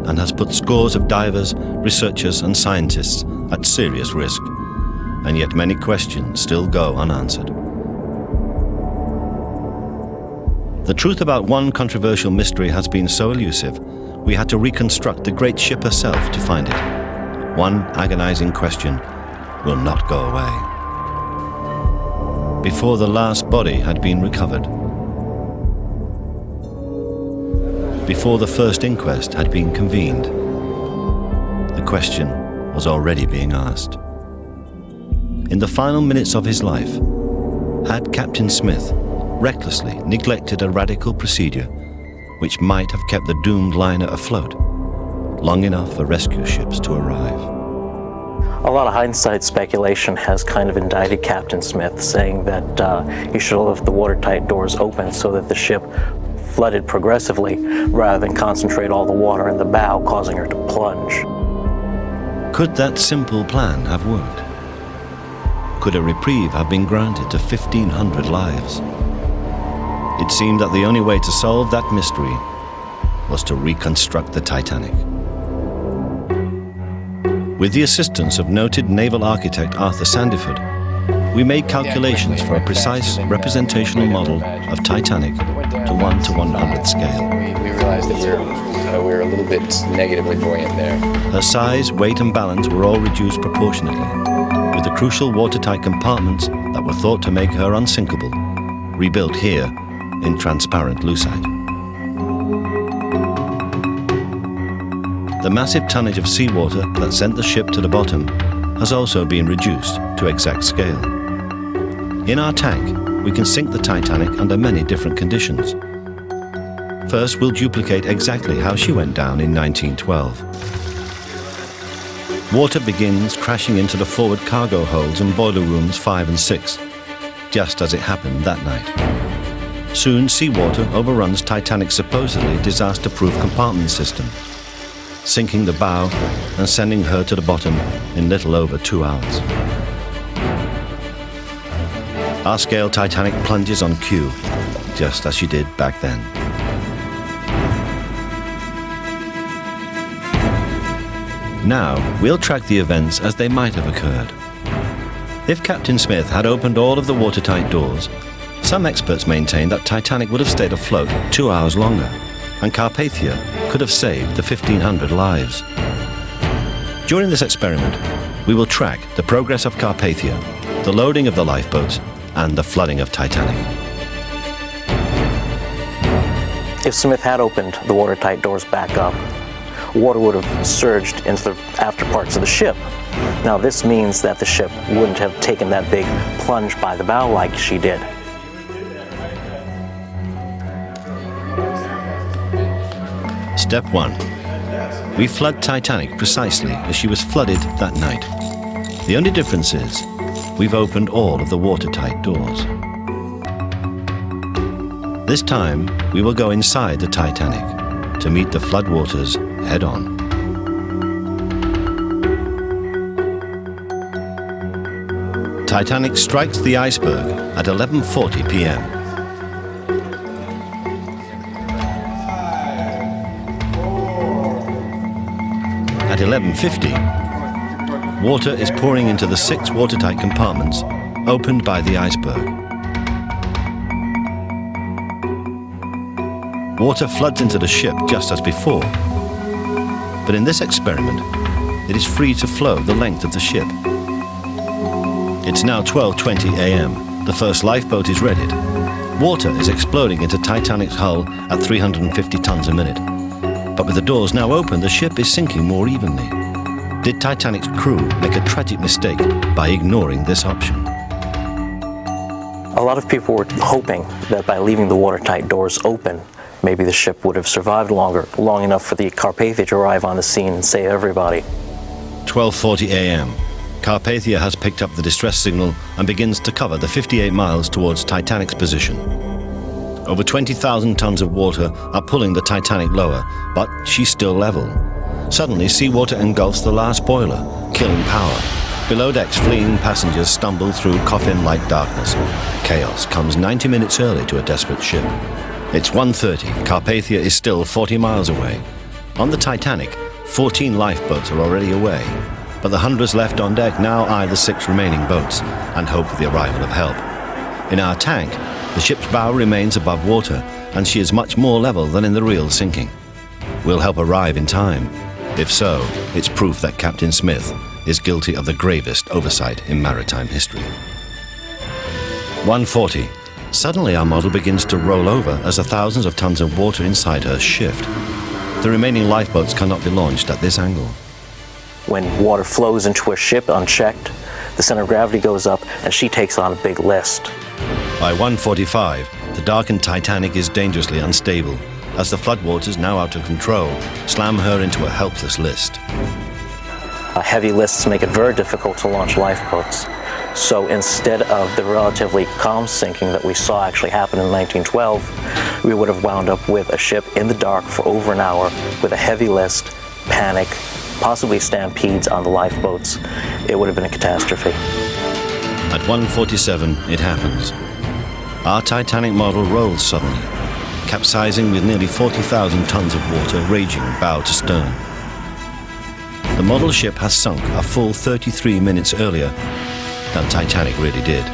and has put scores of divers, researchers and scientists at serious risk. And yet many questions still go unanswered. The truth about one controversial mystery has been so elusive, we had to reconstruct the great ship herself to find it. One agonizing question will not go away. Before the last body had been recovered, before the first inquest had been convened, the question was already being asked. In the final minutes of his life, had Captain Smith recklessly neglected a radical procedure which might have kept the doomed liner afloat long enough for rescue ships to arrive? A lot of hindsight speculation has kind of indicted Captain Smith, saying that he should have left the watertight doors open so that the ship flooded progressively rather than concentrate all the water in the bow, causing her to plunge. Could that simple plan have worked? Could a reprieve have been granted to 1,500 lives? It seemed that the only way to solve that mystery was to reconstruct the Titanic. With the assistance of noted naval architect Arthur Sandiford, we made calculations for a precise representational model of Titanic to 1 to 100th scale. We realized that we were a little bit negatively buoyant there. Her size, weight and balance were all reduced proportionately, with the crucial watertight compartments that were thought to make her unsinkable rebuilt here in transparent lucite. The massive tonnage of seawater that sent the ship to the bottom has also been reduced to exact scale. In our tank, we can sink the Titanic under many different conditions, First, we'll duplicate exactly how she went down in 1912. Water begins crashing into the forward cargo holds and boiler rooms 5 and 6, just as it happened that night. Soon, seawater overruns Titanic's supposedly disaster-proof compartment system, sinking the bow and sending her to the bottom in little over 2 hours. Our scale Titanic plunges on cue, just as she did back then. Now, we'll track the events as they might have occurred. If Captain Smith had opened all of the watertight doors, some experts maintain that Titanic would have stayed afloat 2 hours longer, and Carpathia could have saved the 1,500 lives. During this experiment, we will track the progress of Carpathia, the loading of the lifeboats, and the flooding of Titanic. If Smith had opened the watertight doors back up, water would have surged into the after parts of the ship. Now this means that the ship wouldn't have taken that big plunge by the bow like she did. Step 1. We flood Titanic precisely as she was flooded that night. The only difference is we've opened all of the watertight doors. This time, we will go inside the Titanic to meet the floodwaters head-on. Titanic strikes the iceberg at 11:40 p.m. At 11:50, water is pouring into the 6 watertight compartments opened by the iceberg. Water floods into the ship just as before, but in this experiment, it is free to flow the length of the ship. It's now 12:20 a.m. The first lifeboat is readied. Water is exploding into Titanic's hull at 350 tons a minute. But with the doors now open, the ship is sinking more evenly. Did Titanic's crew make a tragic mistake by ignoring this option? A lot of people were hoping that by leaving the watertight doors open, maybe the ship would have survived long enough for the Carpathia to arrive on the scene and save everybody. 12:40 a.m. Carpathia has picked up the distress signal and begins to cover the 58 miles towards Titanic's position. Over 20,000 tons of water are pulling the Titanic lower, but she's still level. Suddenly, seawater engulfs the last boiler, killing power. Below decks, fleeing passengers stumble through coffin-like darkness. Chaos comes 90 minutes early to a desperate ship. It's 1:30. Carpathia is still 40 miles away. On the Titanic, 14 lifeboats are already away, but the hundreds left on deck now eye the 6 remaining boats and hope for the arrival of help. In our tank, the ship's bow remains above water, and she is much more level than in the real sinking. Will help arrive in time. If so, it's proof that Captain Smith is guilty of the gravest oversight in maritime history. 1:40. Suddenly our model begins to roll over as the thousands of tons of water inside her shift. The remaining lifeboats cannot be launched at this angle. When water flows into a ship unchecked, the center of gravity goes up and she takes on a big list. By 1:45, the darkened Titanic is dangerously unstable as the floodwaters, now out of control, slam her into a helpless list. Heavy lists make it very difficult to launch lifeboats. So instead of the relatively calm sinking that we saw actually happen in 1912, we would have wound up with a ship in the dark for over an hour with a heavy list, panic, possibly stampedes on the lifeboats. It would have been a catastrophe. At 1:47, it happens. Our Titanic model rolls suddenly, capsizing with nearly 40,000 tons of water raging bow to stern. The model ship has sunk a full 33 minutes earlier than Titanic really did.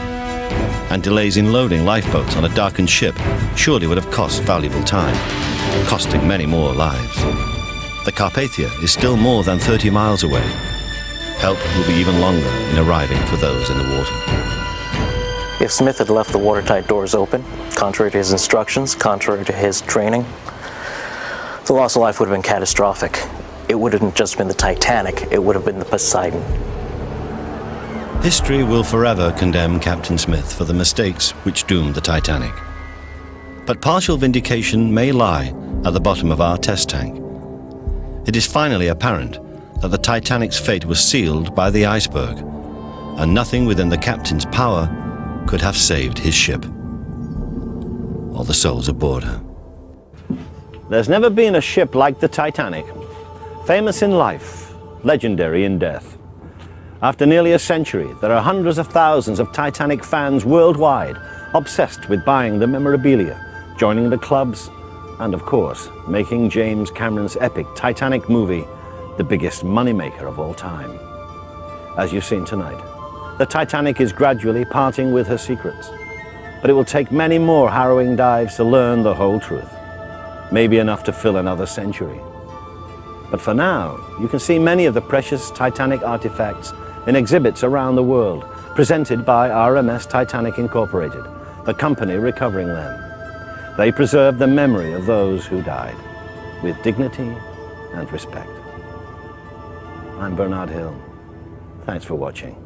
And delays in loading lifeboats on a darkened ship surely would have cost valuable time, costing many more lives. The Carpathia is still more than 30 miles away. Help will be even longer in arriving for those in the water. If Smith had left the watertight doors open, contrary to his instructions, contrary to his training, the loss of life would have been catastrophic. It wouldn't just been the Titanic, it would have been the Poseidon. History will forever condemn Captain Smith for the mistakes which doomed the Titanic. But partial vindication may lie at the bottom of our test tank. It is finally apparent that the Titanic's fate was sealed by the iceberg, and nothing within the captain's power could have saved his ship or the souls aboard her. There's never been a ship like the Titanic, famous in life, legendary in death. After nearly a century, there are hundreds of thousands of Titanic fans worldwide obsessed with buying the memorabilia, joining the clubs, and of course, making James Cameron's epic Titanic movie the biggest moneymaker of all time. As you've seen tonight, the Titanic is gradually parting with her secrets, but it will take many more harrowing dives to learn the whole truth, maybe enough to fill another century. But for now, you can see many of the precious Titanic artifacts in exhibits around the world, presented by RMS Titanic Incorporated, the company recovering them. They preserve the memory of those who died with dignity and respect. I'm Bernard Hill. Thanks for watching.